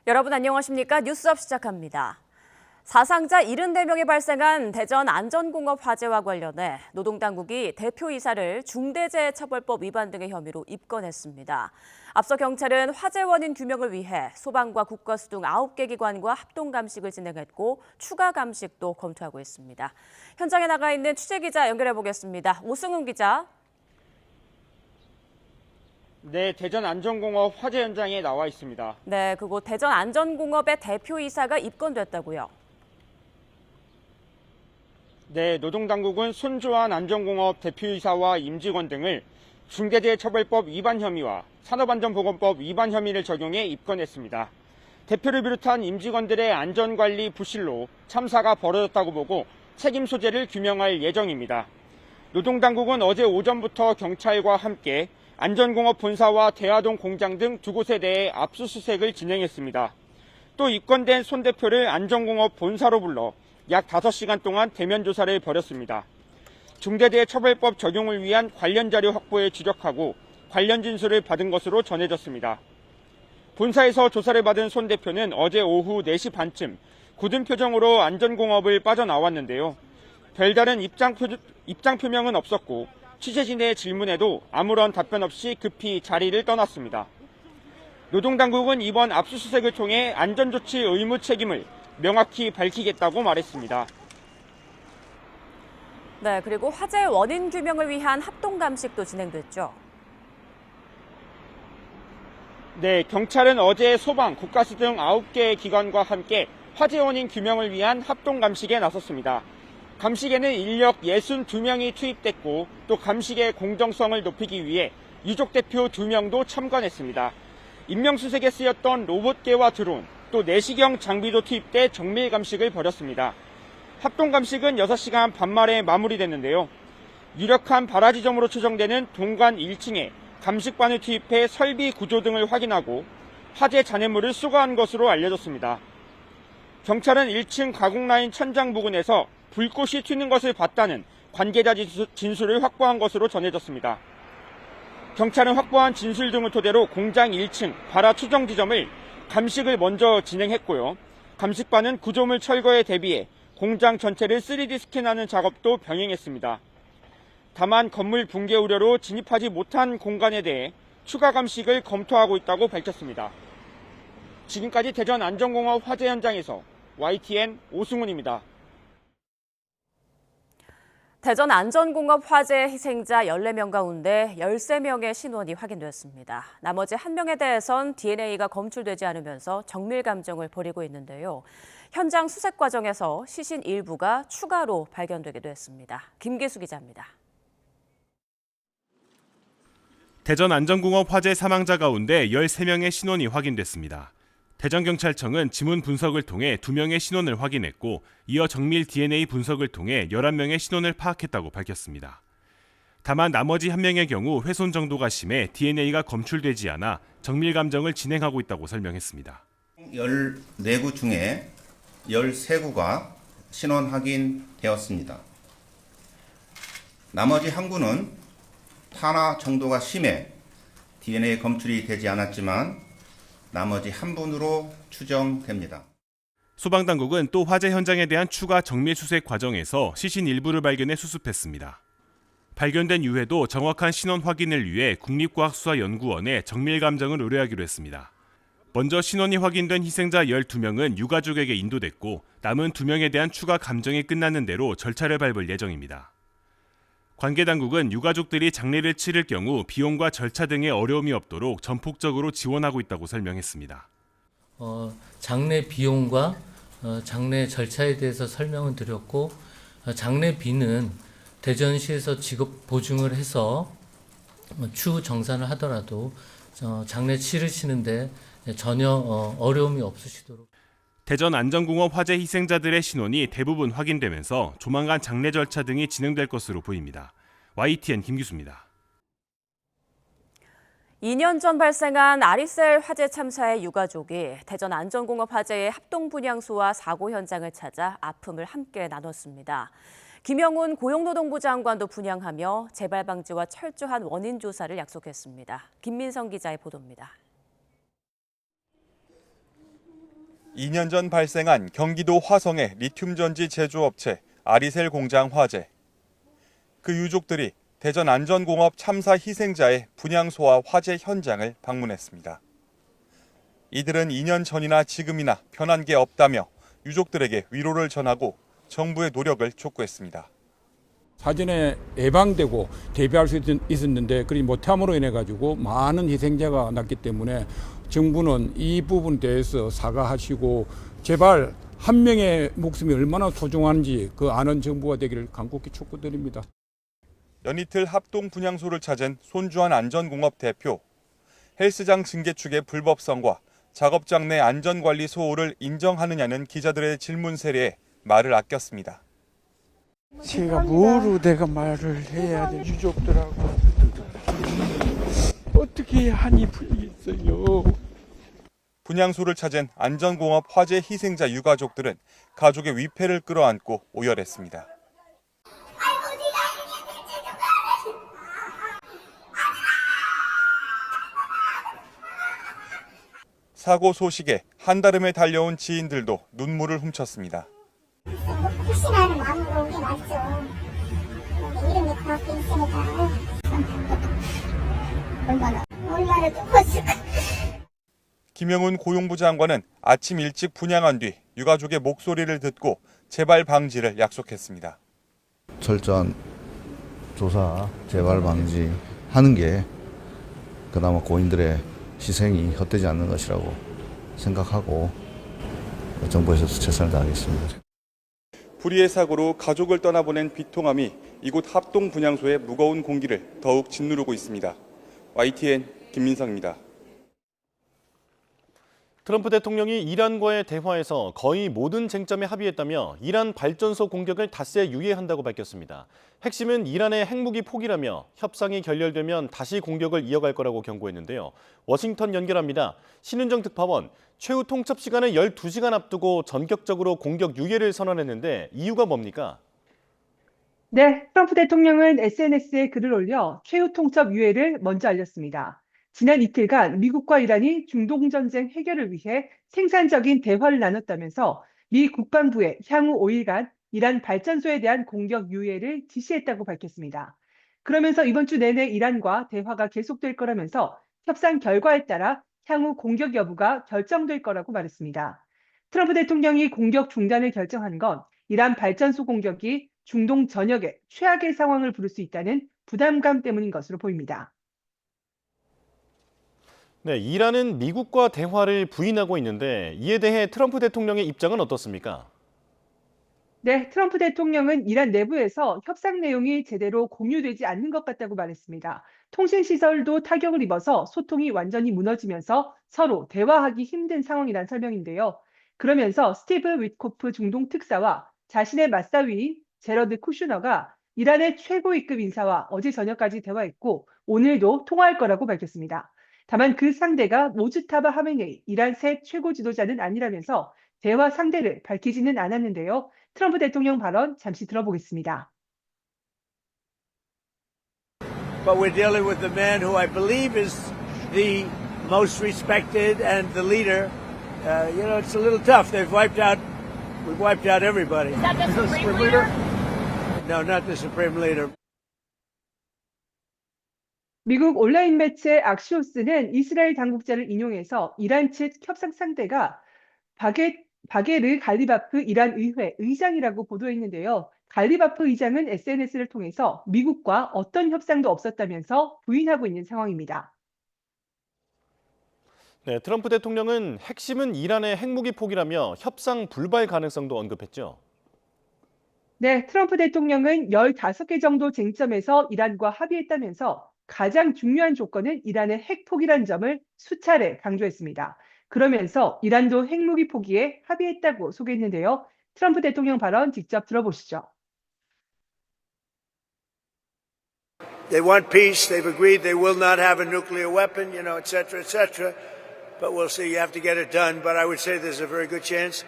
여러분 안녕하십니까? 뉴스업 시작합니다. 사상자 74명이 발생한 대전 안전공업 화재와 관련해 노동당국이 대표이사를 중대재해처벌법 위반 등의 혐의로 입건했습니다. 앞서 경찰은 화재 원인 규명을 위해 소방과 국가수 등 9개 기관과 합동감식을 진행했고 추가 감식도 검토하고 있습니다. 현장에 나가 있는 취재기자 연결해 보겠습니다. 오승훈 기자. 네, 대전 안전공업 화재 현장에 나와 있습니다. 네, 그곳 대전 안전공업의 대표이사가 입건됐다고요. 네, 노동당국은 손주환 안전공업 대표이사와 임직원 등을 중대재해처벌법 위반 혐의와 산업안전보건법 위반 혐의를 적용해 입건했습니다. 대표를 비롯한 임직원들의 안전관리 부실로 참사가 벌어졌다고 보고 책임 소재를 규명할 예정입니다. 노동당국은 어제 오전부터 경찰과 함께 안전공업 본사와 대화동 공장 등 두 곳에 대해 압수수색을 진행했습니다. 또 입건된 손 대표를 안전공업 본사로 불러 약 5시간 동안 대면 조사를 벌였습니다. 중대재해처벌법 적용을 위한 관련 자료 확보에 주력하고 관련 진술을 받은 것으로 전해졌습니다. 본사에서 조사를 받은 손 대표는 어제 오후 4시 반쯤 굳은 표정으로 안전공업을 빠져나왔는데요. 별다른 입장 표명은 없었고 취재진의 질문에도 아무런 답변 없이 급히 자리를 떠났습니다. 노동당국은 이번 압수수색을 통해 안전조치 의무 책임을 명확히 밝히겠다고 말했습니다. 네, 그리고 화재 원인 규명을 위한 합동감식도 진행됐죠. 네, 경찰은 어제 소방, 국가수 등 9개 기관과 함께 화재 원인 규명을 위한 합동감식에 나섰습니다. 감식에는 인력 62명이 투입됐고 또 감식의 공정성을 높이기 위해 유족 대표 2명도 참관했습니다. 인명수색에 쓰였던 로봇개와 드론, 또 내시경 장비도 투입돼 정밀 감식을 벌였습니다. 합동감식은 6시간 반 만에 마무리됐는데요. 유력한 발화 지점으로 추정되는 동관 1층에 감식반을 투입해 설비 구조 등을 확인하고 화재 잔해물을 수거한 것으로 알려졌습니다. 경찰은 1층 가공라인 천장 부근에서 불꽃이 튀는 것을 봤다는 관계자 진술을 확보한 것으로 전해졌습니다. 경찰은 확보한 진술 등을 토대로 공장 1층 발화 추정 지점을 감식을 먼저 진행했고요. 감식반은 구조물 철거에 대비해 공장 전체를 3D 스캔하는 작업도 병행했습니다. 다만 건물 붕괴 우려로 진입하지 못한 공간에 대해 추가 감식을 검토하고 있다고 밝혔습니다. 지금까지 대전 안전공업 화재 현장에서 YTN 오승훈입니다. 대전 안전공업 화재 희생자 14명 가운데 13명의 신원이 확인됐습니다. 나머지 1명에 대해선 DNA가 검출되지 않으면서 정밀 감정을 벌이고 있는데요. 현장 수색 과정에서 시신 일부가 추가로 발견되기도 했습니다. 김기수 기자입니다. 대전 안전공업 화재 사망자 가운데 13명의 신원이 확인됐습니다. 대전경찰청은 지문 분석을 통해 2명의 신원을 확인했고 이어 정밀 DNA 분석을 통해 11명의 신원을 파악했다고 밝혔습니다. 다만 나머지 1명의 경우 훼손 정도가 심해 DNA가 검출되지 않아 정밀 감정을 진행하고 있다고 설명했습니다. 14구 중에 13구가 신원 확인되었습니다. 나머지 1구는 탄화 정도가 심해 DNA 검출이 되지 않았지만 나머지 1분으로 추정됩니다. 소방당국은 또 화재 현장에 대한 추가 정밀 수색 과정에서 시신 일부를 발견해 수습했습니다. 발견된 유해도 정확한 신원 확인을 위해 국립과학수사연구원에 정밀 감정을 의뢰하기로 했습니다. 먼저 신원이 확인된 희생자 12명은 유가족에게 인도됐고 남은 2명에 대한 추가 감정이 끝나는 대로 절차를 밟을 예정입니다. 관계당국은 유가족들이 장례를 치를 경우 비용과 절차 등의 어려움이 없도록 전폭적으로 지원하고 있다고 설명했습니다. 장례 비용과 장례 절차에 대해서 설명을 드렸고 장례비는 대전시에서 지급 보증을 해서 추후 정산을 하더라도 장례 치르시는데 전혀 어려움이 없으시도록. 대전 안전공업 화재 희생자들의 신원이 대부분 확인되면서 조만간 장례 절차 등이 진행될 것으로 보입니다. YTN 김기수입니다. 2년 전 발생한 아리셀 화재 참사의 유가족이 대전 안전공업 화재의 합동분향소와 사고 현장을 찾아 아픔을 함께 나눴습니다. 김영훈 고용노동부 장관도 분향하며 재발 방지와 철저한 원인 조사를 약속했습니다. 김민성 기자의 보도입니다. 2년 전 발생한 경기도 화성의 리튬 전지 제조업체 아리셀 공장 화재. 그 유족들이 대전 안전공업 참사 희생자의 분향소와 화재 현장을 방문했습니다. 이들은 2년 전이나 지금이나 변한 게 없다며 유족들에게 위로를 전하고 정부의 노력을 촉구했습니다. 사전에 예방되고 대비할 수 있었는데 그리 못함으로 인해 가지고 많은 희생자가 났기 때문에 정부는 이 부분에 대해서 사과하시고 제발 한 명의 목숨이 얼마나 소중한지 그 아는 정부가 되기를 간곡히 촉구드립니다. 연이틀 합동 분향소를 찾은 손주환 안전공업 대표. 헬스장 증개축의 불법성과 작업장 내 안전관리 소홀을 인정하느냐는 기자들의 질문 세례에 말을 아꼈습니다. 제가 뭐로 내가 말을 해야 돼, 유족들하고. 어떻게 한이 풀리겠어요. 분향소를 찾은 안전공업 화재 희생자 유가족들은 가족의 위패를 끌어안고 오열했습니다. 사고 소식에 한달음에 달려온 지인들도 눈물을 훔쳤습니다. 혹시라는 마음으로 온 게 맞죠. 이름이 그렇게 있으니까 얼마나 두었을까. 김영훈 고용부 장관은 아침 일찍 분향한 뒤 유가족의 목소리를 듣고 재발 방지를 약속했습니다. 철저한 조사, 재발 방지하는 게 그나마 고인들의 희생이 헛되지 않는 것이라고 생각하고 정부에서 최선을 다하겠습니다. 불의의 사고로 가족을 떠나보낸 비통함이 이곳 합동 분향소의 무거운 공기를 더욱 짓누르고 있습니다. YTN 김민성입니다. 트럼프 대통령이 이란과의 대화에서 거의 모든 쟁점에 합의했다며 이란 발전소 공격을 닷새 유예한다고 밝혔습니다. 핵심은 이란의 핵무기 포기라며 협상이 결렬되면 다시 공격을 이어갈 거라고 경고했는데요. 워싱턴 연결합니다. 신은정 특파원, 최후 통첩 시간을 12시간 앞두고 전격적으로 공격 유예를 선언했는데 이유가 뭡니까? 네, 트럼프 대통령은 SNS에 글을 올려 최후 통첩 유예를 먼저 알렸습니다. 지난 이틀간 미국과 이란이 중동 전쟁 해결을 위해 생산적인 대화를 나눴다면서 미 국방부에 향후 5일간 이란 발전소에 대한 공격 유예를 지시했다고 밝혔습니다. 그러면서 이번 주 내내 이란과 대화가 계속될 거라면서 협상 결과에 따라 향후 공격 여부가 결정될 거라고 말했습니다. 트럼프 대통령이 공격 중단을 결정한 건 이란 발전소 공격이 중동 전역에 최악의 상황을 부를 수 있다는 부담감 때문인 것으로 보입니다. 네, 이란은 미국과 대화를 부인하고 있는데 이에 대해 트럼프 대통령의 입장은 어떻습니까? 네, 트럼프 대통령은 이란 내부에서 협상 내용이 제대로 공유되지 않는 것 같다고 말했습니다. 통신시설도 타격을 입어서 소통이 완전히 무너지면서 서로 대화하기 힘든 상황이란 설명인데요. 그러면서 스티브 위트코프 중동 특사와 자신의 맞사위인 제러드 쿠슈너가 이란의 최고위급 인사와 어제 저녁까지 대화했고 오늘도 통화할 거라고 밝혔습니다. 다만 그 상대가 모즈타바 하메네이 이란 새 최고 지도자는 아니라면서 대화 상대를 밝히지는 않았는데요. 트럼프 대통령 발언 잠시 들어보겠습니다. But we're dealing with the man who I believe is the most respected and the leader. It's a little tough. We've wiped out everybody. Is that the Supreme Leader? No, not the Supreme Leader. 미국 온라인 매체 악시오스는 이스라엘 당국자를 인용해서 이란 측 협상 상대가 바게르 갈리바프 이란 의회 의장이라고 보도했는데요. 갈리바프 의장은 SNS를 통해서 미국과 어떤 협상도 없었다면서 부인하고 있는 상황입니다. 네, 트럼프 대통령은 핵심은 이란의 핵무기 포기라며 협상 불발 가능성도 언급했죠. 네, 트럼프 대통령은 15개 정도 쟁점에서 이란과 합의했다면서 가장 중요한 조건은 이란의 핵 포기란 점을 수차례 강조했습니다. 그러면서 이란도 핵무기 포기에 합의했다고 소개했는데요. 트럼프 대통령 발언 직접 들어보시죠. They want peace. They've agreed they will not have a nuclear weapon, et cetera, et cetera. But we'll see. You have to get it done. But I would say there's a very good chance.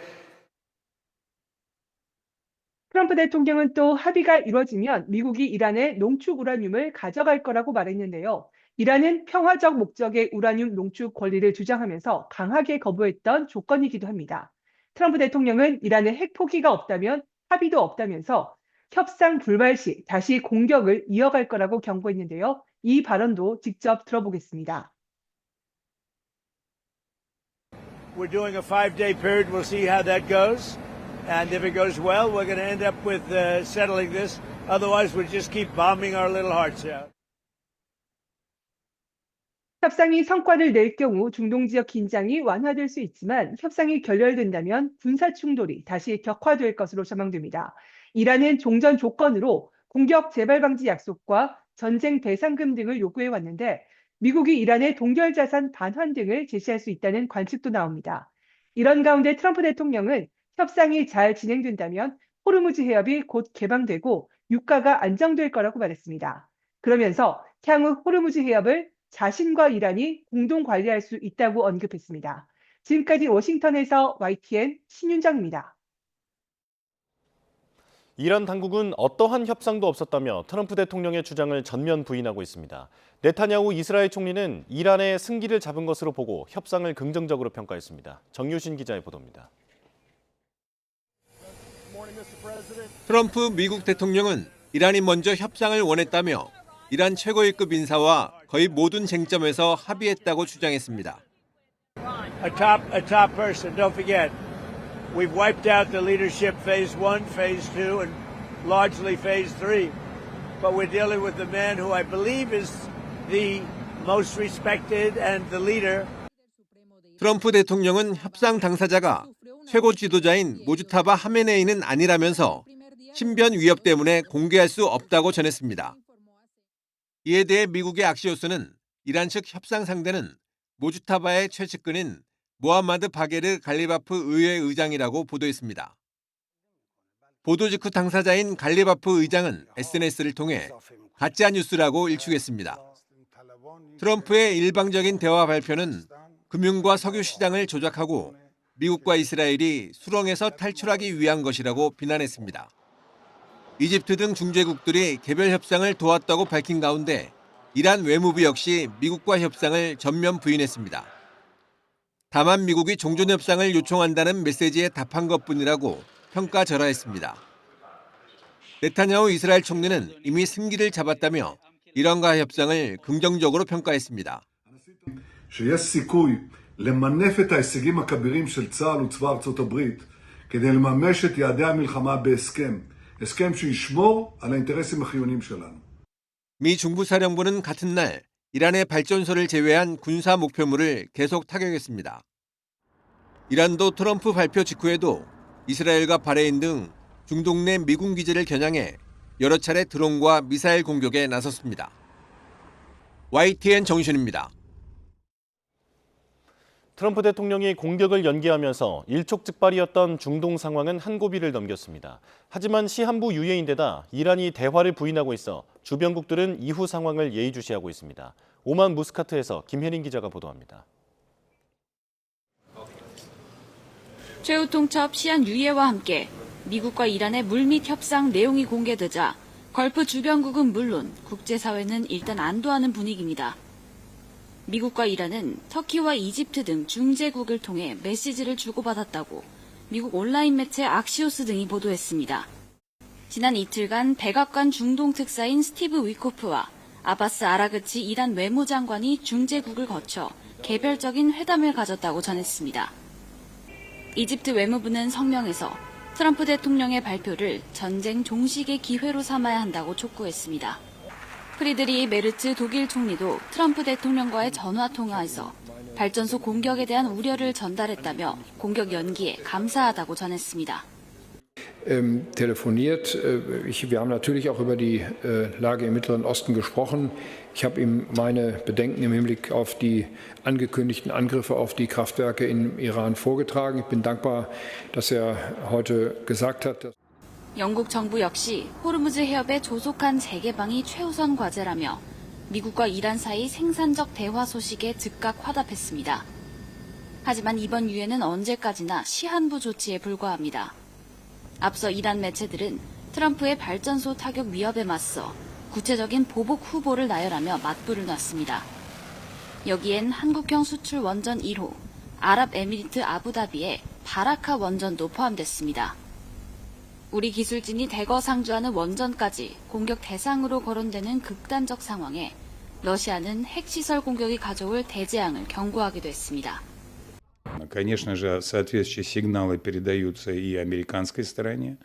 트럼프 대통령은 또 합의가 이루어지면 미국이 이란의 농축 우라늄을 가져갈 거라고 말했는데요. 이란은 평화적 목적의 우라늄 농축 권리를 주장하면서 강하게 거부했던 조건이기도 합니다. 트럼프 대통령은 이란의 핵 포기가 없다면 합의도 없다면서 협상 불발 시 다시 공격을 이어갈 거라고 경고했는데요. 이 발언도 직접 들어보겠습니다. We're doing a 5-day period. We'll see how that goes. And if it goes well, we're going to end up with settling this. Otherwise, we'll just keep bombing our little hearts out. 협상이 성과를 낼 경우 중동 지역 긴장이 완화될 수 있지만 협상이 결렬된다면 군사 충돌이 다시 격화될 것으로 전망됩니다. 이란은 종전 조건으로 공격 재발 방지 약속과 전쟁 배상금 등을 요구해 왔는데 미국이 이란의 동결 자산 반환 등을 제시할 수 있다는 관측도 나옵니다. 이런 가운데 트럼프 대통령은 협상이 잘 진행된다면 호르무즈 해협이 곧 개방되고 유가가 안정될 거라고 말했습니다. 그러면서 향후 호르무즈 해협을 자신과 이란이 공동 관리할 수 있다고 언급했습니다. 지금까지 워싱턴에서 YTN 신윤정입니다. 이란 당국은 어떠한 협상도 없었다며 트럼프 대통령의 주장을 전면 부인하고 있습니다. 네타냐후 이스라엘 총리는 이란의 승기를 잡은 것으로 보고 협상을 긍정적으로 평가했습니다. 정유신 기자의 보도입니다. 트럼프 미국 대통령은 이란이 먼저 협상을 원했다며 이란 최고위급 인사와 거의 모든 쟁점에서 합의했다고 주장했습니다. A top person. Don't forget, we've wiped out the leadership phase 1, phase 2, and largely phase 3. But we're dealing with the man who I believe is the most respected and the leader. 트럼프 대통령은 협상 당사자가 최고 지도자인 모주타바 하메네이는 아니라면서 신변 위협 때문에 공개할 수 없다고 전했습니다. 이에 대해 미국의 악시오스는 이란 측 협상 상대는 모주타바의 최측근인 모하마드 바게르 갈리바프 의회 의장이라고 보도했습니다. 보도 직후 당사자인 갈리바프 의장은 SNS를 통해 가짜 뉴스라고 일축했습니다. 트럼프의 일방적인 대화 발표는 금융과 석유 시장을 조작하고 미국과 이스라엘이 수렁에서 탈출하기 위한 것이라고 비난했습니다. 이집트 등 중재국들이 개별 협상을 도왔다고 밝힌 가운데 이란 외무부 역시 미국과 협상을 전면 부인했습니다. 다만 미국이 종전 협상을 요청한다는 메시지에 답한 것뿐이라고 평가절하했습니다. 네타냐후 이스라엘 총리는 이미 승기를 잡았다며 이란과 협상을 긍정적으로 평가했습니다. שיש סיכוי למנף את ההישגים הכבירים של צה"ל וצבא ארצות הברית כדי לממש את יעדי המלחמה בהסכם, הסכם שישמור על האינטרסים החיוניים שלנו. 미 중부사령부는 같은 날 이란의 발전소를 제외한 군사 목표물을 계속 타격했습니다. 이란도 트럼프 발표 직후에도 이스라엘과 바레인 등 중동 내 미군 기지를 겨냥해 여러 차례 드론과 미사일 공격에 나섰습니다. YTN 정신입니다. 트럼프 대통령이 공격을 연기하면서 일촉즉발이었던 중동 상황은 한 고비를 넘겼습니다. 하지만 시한부 유예인데다 이란이 대화를 부인하고 있어 주변국들은 이후 상황을 예의주시하고 있습니다. 오만 무스카트에서 김혜린 기자가 보도합니다. 최후 통첩 시한 유예와 함께 미국과 이란의 물밑 협상 내용이 공개되자 걸프 주변국은 물론 국제사회는 일단 안도하는 분위기입니다. 미국과 이란은 터키와 이집트 등 중재국을 통해 메시지를 주고받았다고 미국 온라인 매체 악시오스 등이 보도했습니다. 지난 이틀간 백악관 중동 특사인 스티브 위코프와 아바스 아라그치 이란 외무장관이 중재국을 거쳐 개별적인 회담을 가졌다고 전했습니다. 이집트 외무부는 성명에서 트럼프 대통령의 발표를 전쟁 종식의 기회로 삼아야 한다고 촉구했습니다. 프리드리히 메르츠 독일 총리도 트럼프 대통령과의 전화 통화에서 발전소 공격에 대한 우려를 전달했다며 공격 연기에 감사하다고 전했습니다. telefoniert. Wir haben natürlich auch über die Lage im Mittleren Osten gesprochen. Ich habe ihm meine Bedenken im Hinblick auf die angekündigten Angriffe auf die Kraftwerke im Iran vorgetragen. Ich bin dankbar, dass er heute gesagt hat, dass 영국 정부 역시 호르무즈 해협의 조속한 재개방이 최우선 과제라며 미국과 이란 사이 생산적 대화 소식에 즉각 화답했습니다. 하지만 이번 유예는 언제까지나 시한부 조치에 불과합니다. 앞서 이란 매체들은 트럼프의 발전소 타격 위협에 맞서 구체적인 보복 후보를 나열하며 맞불을 놨습니다. 여기엔 한국형 수출 원전 1호, 아랍에미리트 아부다비에 바라카 원전도 포함됐습니다. 우리 기술진이 대거 상주하는 원전까지 공격 대상으로 거론되는 극단적 상황에 러시아는 핵시설 공격이 가져올 대재앙을 경고하기도 했습니다. Конечно же, соответствующие сигналы передаются и американской стороне.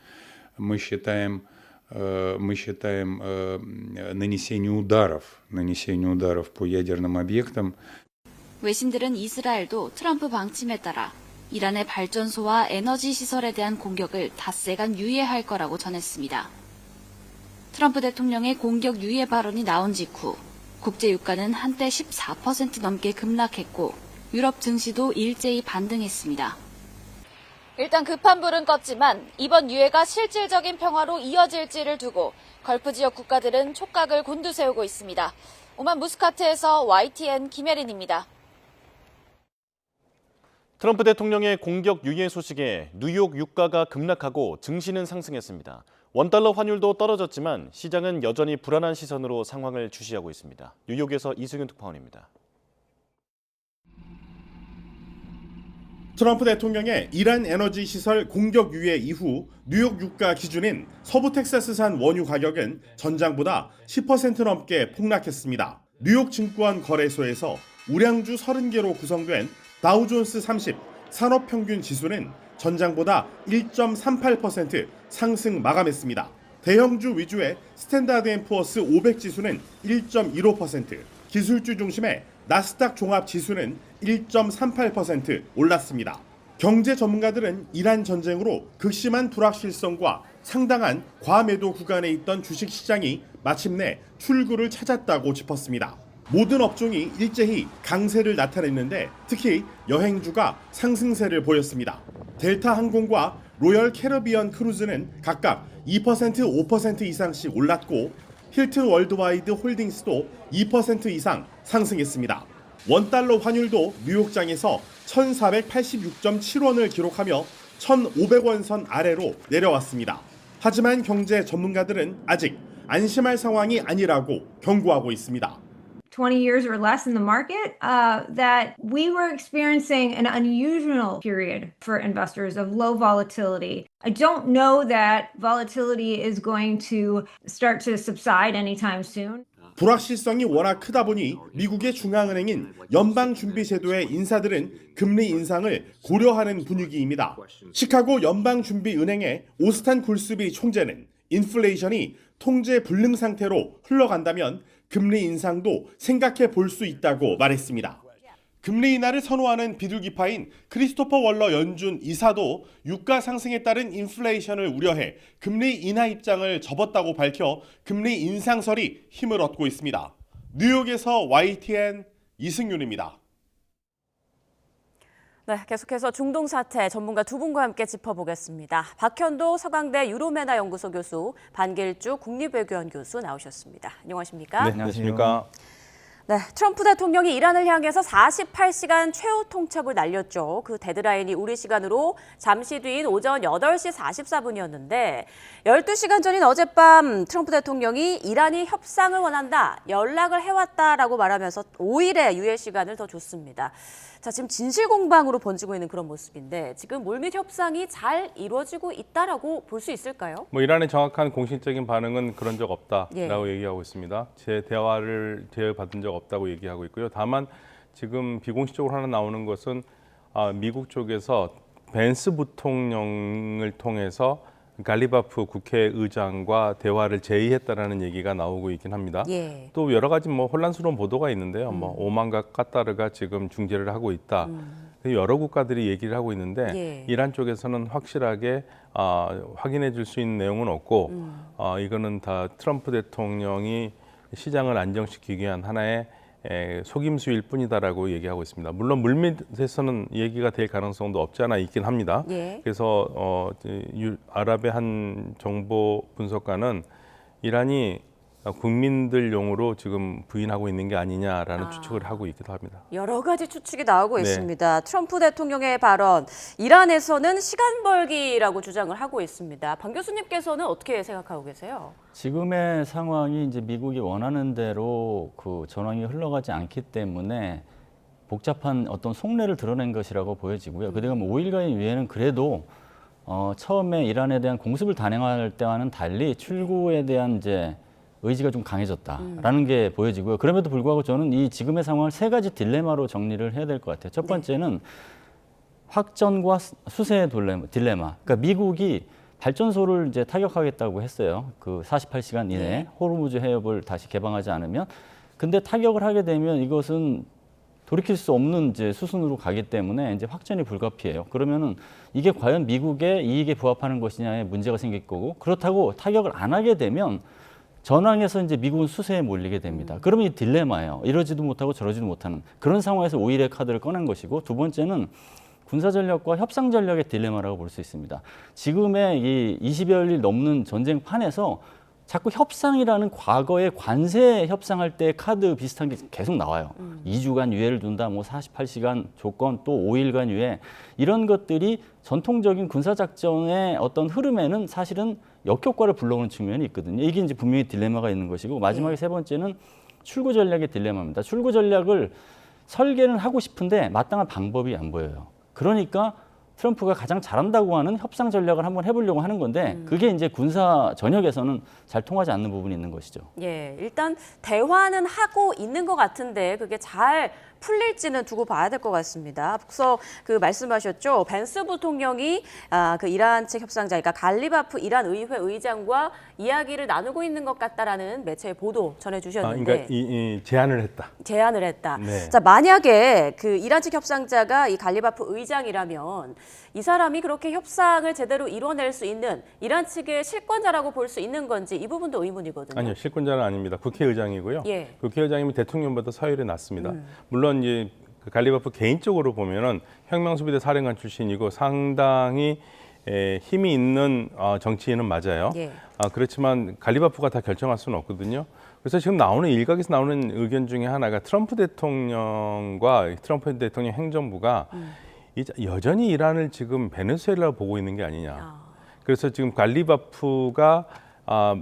Мы считаем нанесение ударов по ядерным объектам. 외신들은 이스라엘도 트럼프 방침에 따라 이란의 발전소와 에너지 시설에 대한 공격을 닷새간 유예할 거라고 전했습니다. 트럼프 대통령의 공격 유예 발언이 나온 직후 국제 유가는 한때 14% 넘게 급락했고 유럽 증시도 일제히 반등했습니다. 일단 급한 불은 껐지만 이번 유예가 실질적인 평화로 이어질지를 두고 걸프 지역 국가들은 촉각을 곤두세우고 있습니다. 오만 무스카트에서 YTN 김혜린입니다. 트럼프 대통령의 공격 유예 소식에 뉴욕 유가가 급락하고 증시는 상승했습니다. 원달러 환율도 떨어졌지만 시장은 여전히 불안한 시선으로 상황을 주시하고 있습니다. 뉴욕에서 이승윤 특파원입니다. 트럼프 대통령의 이란 에너지 시설 공격 유예 이후 뉴욕 유가 기준인 서부 텍사스산 원유 가격은 전장보다 10% 넘게 폭락했습니다. 뉴욕 증권 거래소에서 우량주 30개로 구성된 다우존스 30 산업평균 지수는 전장보다 1.38% 상승 마감했습니다. 대형주 위주의 스탠다드앤푸어스 500 지수는 1.15%, 기술주 중심의 나스닥 종합 지수는 1.38% 올랐습니다. 경제 전문가들은 이란 전쟁으로 극심한 불확실성과 상당한 과매도 구간에 있던 주식시장이 마침내 출구를 찾았다고 짚었습니다. 모든 업종이 일제히 강세를 나타냈는데 특히 여행주가 상승세를 보였습니다. 델타 항공과 로열 캐리비언 크루즈는 각각 2%, 5% 이상씩 올랐고 힐튼 월드와이드 홀딩스도 2% 이상 상승했습니다. 원달러 환율도 뉴욕장에서 1,486.7원을 기록하며 1,500원 선 아래로 내려왔습니다. 하지만 경제 전문가들은 아직 안심할 상황이 아니라고 경고하고 있습니다. 20 years or less in the market, that we were experiencing an unusual period for investors of low volatility. I don't know that volatility is going to start to subside anytime soon. 불확실성이 워낙 크다 보니 미국의 중앙은행인 연방준비제도의 인사들은 금리 인상을 고려하는 분위기입니다. 시카고 연방준비은행의 오스탄 굴스비 총재는 인플레이션이 통제 불능 상태로 흘러간다면 금리 인상도 생각해 볼 수 있다고 말했습니다. 금리 인하를 선호하는 비둘기파인 크리스토퍼 월러 연준 이사도 유가 상승에 따른 인플레이션을 우려해 금리 인하 입장을 접었다고 밝혀 금리 인상설이 힘을 얻고 있습니다. 뉴욕에서 YTN 이승윤입니다. 네, 계속해서 중동 사태 전문가 두 분과 함께 짚어보겠습니다. 박현도 서강대 유로메나 연구소 교수, 반길주 국립외교원 교수 나오셨습니다. 안녕하십니까? 네, 안녕하십니까? 네, 트럼프 대통령이 이란을 향해서 48시간 최후 통첩을 날렸죠. 그 데드라인이 우리 시간으로 잠시 뒤인 오전 8시 44분이었는데 12시간 전인 어젯밤 트럼프 대통령이 이란이 협상을 원한다, 연락을 해왔다라고 말하면서 5일의 유예 시간을 더 줬습니다. 자, 지금 진실공방으로 번지고 있는 그런 모습인데 지금 물밑 협상이 잘 이루어지고 있다라고 볼 수 있을까요? 이란의 정확한 공식적인 반응은 그런 적 없다라고 예. 얘기하고 있습니다. 제 대화를 받은 적 없다고 얘기하고 있고요. 다만 지금 비공식적으로 하나 나오는 것은 미국 쪽에서 벤스 부통령을 통해서 갈리바프 국회의장과 대화를 제의했다라는 얘기가 나오고 있긴 합니다. 예. 또 여러 가지 혼란스러운 보도가 있는데요. 오만과 까타르가 지금 중재를 하고 있다. 여러 국가들이 얘기를 하고 있는데 예. 이란 쪽에서는 확실하게 확인해 줄 수 있는 내용은 없고 이거는 다 트럼프 대통령이 시장을 안정시키기 위한 하나의 속임수일 뿐이다라고 얘기하고 있습니다. 물론 물밑에서는 얘기가 될 가능성도 없지 않아 있긴 합니다. 예. 그래서 아랍의 한 정보 분석가는 이란이 국민들용으로 지금 부인하고 있는 게 아니냐라는 추측을 하고 있기도 합니다. 여러 가지 추측이 나오고 네. 있습니다. 트럼프 대통령의 발언, 이란에서는 시간 벌기라고 주장을 하고 있습니다. 방 교수님께서는 어떻게 생각하고 계세요? 지금의 상황이 이제 미국이 원하는 대로 그 전황이 흘러가지 않기 때문에 복잡한 어떤 속내를 드러낸 것이라고 보여지고요. 그다음에 5일간의 유예는 그래도 처음에 이란에 대한 공습을 단행할 때와는 달리 출구에 대한 이제 의지가 좀 강해졌다라는 게 보여지고요. 그럼에도 불구하고 저는 이 지금의 상황을 세 가지 딜레마로 정리를 해야 될 것 같아요. 첫 번째는 확전과 수세의 딜레마. 그러니까 미국이 발전소를 이제 타격하겠다고 했어요. 그 48시간 이내에 호르무즈 해협을 다시 개방하지 않으면. 근데 타격을 하게 되면 이것은 돌이킬 수 없는 이제 수순으로 가기 때문에 이제 확전이 불가피해요. 그러면은 이게 과연 미국의 이익에 부합하는 것이냐에 문제가 생길 거고, 그렇다고 타격을 안 하게 되면 전황에서 이제 미국은 수세에 몰리게 됩니다. 그러면 이 딜레마예요. 이러지도 못하고 저러지도 못하는 그런 상황에서 5일의 카드를 꺼낸 것이고, 두 번째는 군사 전략과 협상 전략의 딜레마라고 볼 수 있습니다. 지금의 이 20여일 넘는 전쟁판에서 자꾸 협상이라는 과거의 관세 협상할 때 카드 비슷한 게 계속 나와요. 2주간 유예를 둔다, 뭐 48시간 조건, 또 5일간 유예. 이런 것들이 전통적인 군사작전의 어떤 흐름에는 사실은 역효과를 불러오는 측면이 있거든요. 이게 이제 분명히 딜레마가 있는 것이고, 마지막에 세 번째는 출구 전략의 딜레마입니다. 출구 전략을 설계는 하고 싶은데 마땅한 방법이 안 보여요. 그러니까 트럼프가 가장 잘한다고 하는 협상 전략을 한번 해보려고 하는 건데, 그게 이제 군사 전역에서는 잘 통하지 않는 부분이 있는 것이죠. 예, 일단 대화는 하고 있는 것 같은데 그게 잘 풀릴지는 두고 봐야 될 것 같습니다. 앞서 그 말씀하셨죠. 벤스 부통령이 그 이란 측 협상자, 그러니까 갈리바프 이란 의회 의장과 이야기를 나누고 있는 것 같다라는 매체의 보도 전해주셨는데, 그러니까 이 제안을 했다. 제안을 했다. 네. 자, 만약에 그 이란 측 협상자가 이 갈리바프 의장이라면 이 사람이 그렇게 협상을 제대로 이뤄낼 수 있는 이란 측의 실권자라고 볼 수 있는 건지 이 부분도 의문이거든요. 아니요, 실권자는 아닙니다. 국회의장이고요. 예. 국회의장이면 대통령보다 서열이 낮습니다. 물론 이제 그 갈리바프 개인적으로 보면은 혁명수비대 사령관 출신이고 상당히 힘이 있는 정치인은 맞아요. 예. 그렇지만 갈리바프가 다 결정할 수는 없거든요. 그래서 지금 나오는 일각에서 나오는 의견 중에 하나가 트럼프 대통령과 트럼프 대통령 행정부가 여전히 이란을 지금 베네수엘라로 보고 있는 게 아니냐. 그래서 지금 갈리바프가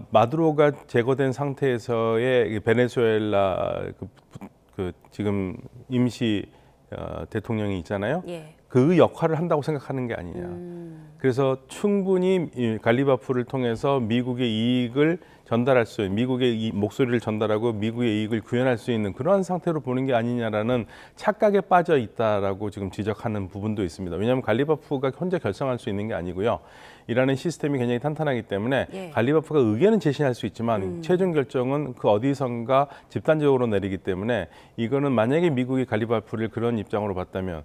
마두로가 제거된 상태에서의 베네수엘라 그 지금 임시 대통령이 있잖아요. 예. 그 역할을 한다고 생각하는 게 아니냐. 그래서 충분히 이 갈리바프를 통해서 미국의 이익을 전달할 수 있는, 미국의 목소리를 전달하고 미국의 이익을 구현할 수 있는 그러한 상태로 보는 게 아니냐라는 착각에 빠져 있다라고 지금 지적하는 부분도 있습니다. 왜냐하면 갈리바프가 혼자 결정할 수 있는 게 아니고요. 이라는 시스템이 굉장히 탄탄하기 때문에 예. 갈리바프가 의견은 제시할 수 있지만 최종 결정은 그 어디선가 집단적으로 내리기 때문에 이거는 만약에 미국이 갈리바프를 그런 입장으로 봤다면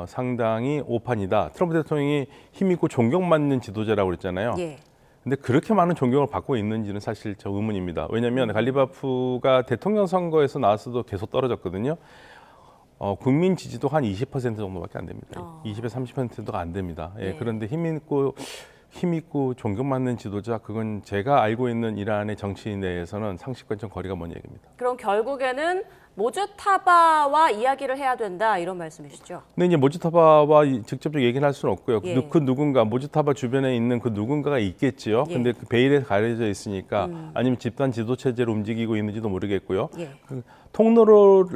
상당히 오판이다. 트럼프 대통령이 힘있고 존경받는 지도자라고 그랬잖아요. 예. 근데 그렇게 많은 존경을 받고 있는지는 사실 저 의문입니다. 왜냐하면 갈리바프가 대통령 선거에서 나왔어도 계속 떨어졌거든요. 국민 지지도 한 20% 정도밖에 안 됩니다. 20에서 30%가 안 됩니다. 예, 그런데 힘있고 존경받는 지도자, 그건 제가 알고 있는 이란의 정치인 내에서는 상식과 좀 거리가 먼 얘기입니다. 그럼 결국에는 모주타바와 이야기를 해야 된다 이런 말씀이시죠? 근데 이제 모주타바와 직접적 얘기를 할 수는 없고요. 예. 그 누군가, 모주타바 주변에 있는 그 누군가가 있겠지요. 예. 근데 그 베일에 가려져 있으니까 아니면 집단 지도 체제로 움직이고 있는지도 모르겠고요. 예. 그 통로로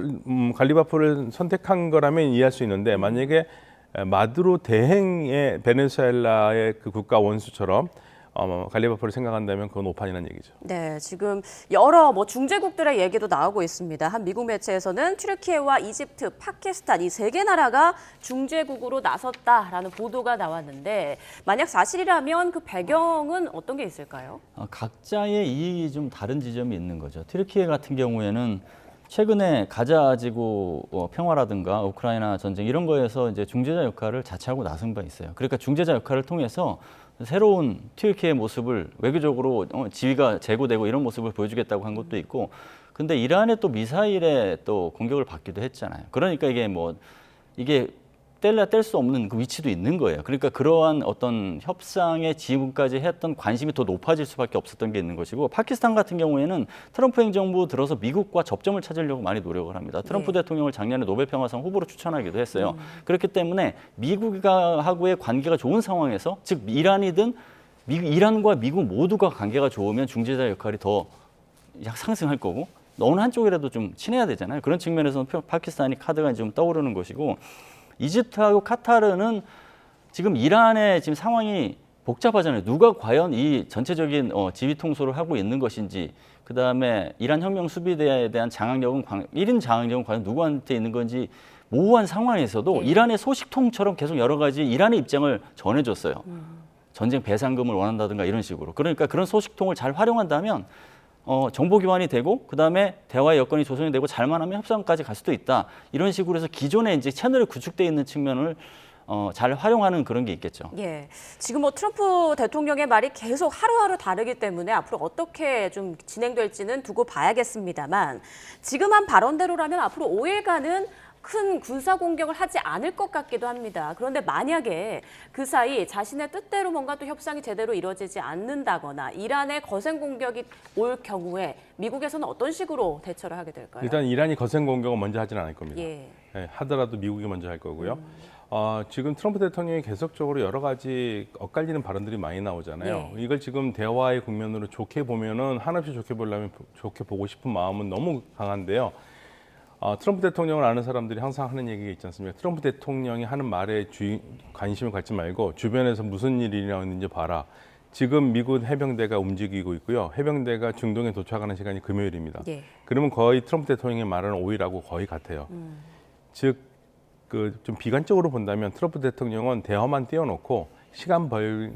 갈리바프를 선택한 거라면 이해할 수 있는데, 만약에 마두로 대행의 베네수엘라의 그 국가 원수처럼 갈리바프를 생각한다면 그건 오판이라는 얘기죠. 네, 지금 여러 중재국들의 얘기도 나오고 있습니다. 한 미국 매체에서는 튀르키예와 이집트, 파키스탄 이 세 개 나라가 중재국으로 나섰다라는 보도가 나왔는데, 만약 사실이라면 그 배경은 어떤 게 있을까요? 각자의 이익이 좀 다른 지점이 있는 거죠. 튀르키예 같은 경우에는 최근에 가자 지구 평화라든가 우크라이나 전쟁 이런 거에서 이제 중재자 역할을 자처하고 나선 바 있어요. 그러니까 중재자 역할을 통해서 새로운 튀르키예의 모습을 외교적으로 지위가 제고되고 이런 모습을 보여주겠다고 한 것도 있고, 근데 이란의 또 미사일에 또 공격을 받기도 했잖아요. 그러니까 이게 뗄래야 뗄 수 없는 그 위치도 있는 거예요. 그러니까 그러한 어떤 협상의 지금까지 했던 관심이 더 높아질 수밖에 없었던 게 있는 것이고, 파키스탄 같은 경우에는 트럼프 행정부 들어서 미국과 접점을 찾으려고 많이 노력을 합니다. 트럼프 대통령을 작년에 노벨 평화상 후보로 추천하기도 했어요. 그렇기 때문에 미국하고의 관계가 좋은 상황에서, 즉 이란이든 이란과 미국 모두가 관계가 좋으면 중재자 역할이 더 상승할 거고, 어느 한쪽이라도 좀 친해야 되잖아요. 그런 측면에서는 파키스탄이 카드가 좀 떠오르는 것이고 이집트하고 카타르는 지금 이란의 지금 상황이 복잡하잖아요. 누가 과연 이 전체적인 지휘 통솔을 하고 있는 것인지, 그 다음에 이란 혁명 수비대에 대한 장악력은 1인 장악력은 과연 누구한테 있는 건지 모호한 상황에서도 이란의 소식통처럼 계속 여러 가지 이란의 입장을 전해줬어요. 전쟁 배상금을 원한다든가 이런 식으로. 그러니까 그런 소식통을 잘 활용한다면 정보 교환이 되고 그다음에 대화의 여건이 조성이 되고 잘만 하면 협상까지 갈 수도 있다. 이런 식으로 해서 기존에 이제 채널이 구축되어 있는 측면을 잘 활용하는 그런 게 있겠죠. 예, 지금 뭐 트럼프 대통령의 말이 계속 하루하루 다르기 때문에 앞으로 어떻게 좀 진행될지는 두고 봐야겠습니다만 지금 한 발언대로라면 앞으로 5일간은 큰 군사 공격을 하지 않을 것 같기도 합니다. 그런데 만약에 그 사이 자신의 뜻대로 뭔가 또 협상이 제대로 이루어지지 않는다거나 이란의 거센 공격이 올 경우에 미국에서는 어떤 식으로 대처를 하게 될까요? 일단 이란이 거센 공격을 먼저 하지는 않을 겁니다. 예. 네, 하더라도 미국이 먼저 할 거고요. 지금 트럼프 대통령이 계속적으로 여러 가지 엇갈리는 발언들이 많이 나오잖아요. 예. 이걸 지금 대화의 국면으로 좋게 보면은 한없이 좋게 보려면 좋게 보고 싶은 마음은 너무 강한데요. 트럼프 대통령을 아는 사람들이 항상 하는 얘기가 있지 않습니까? 트럼프 대통령이 하는 말에 관심을 갖지 말고 주변에서 무슨 일이 일어나는지 봐라. 지금 미국 해병대가 움직이고 있고요. 해병대가 중동에 도착하는 시간이 금요일입니다. 예. 그러면 거의 트럼프 대통령의 말은 5일하고 거의 같아요. 즉, 좀 비관적으로 본다면 트럼프 대통령은 대화만 띄워놓고 시간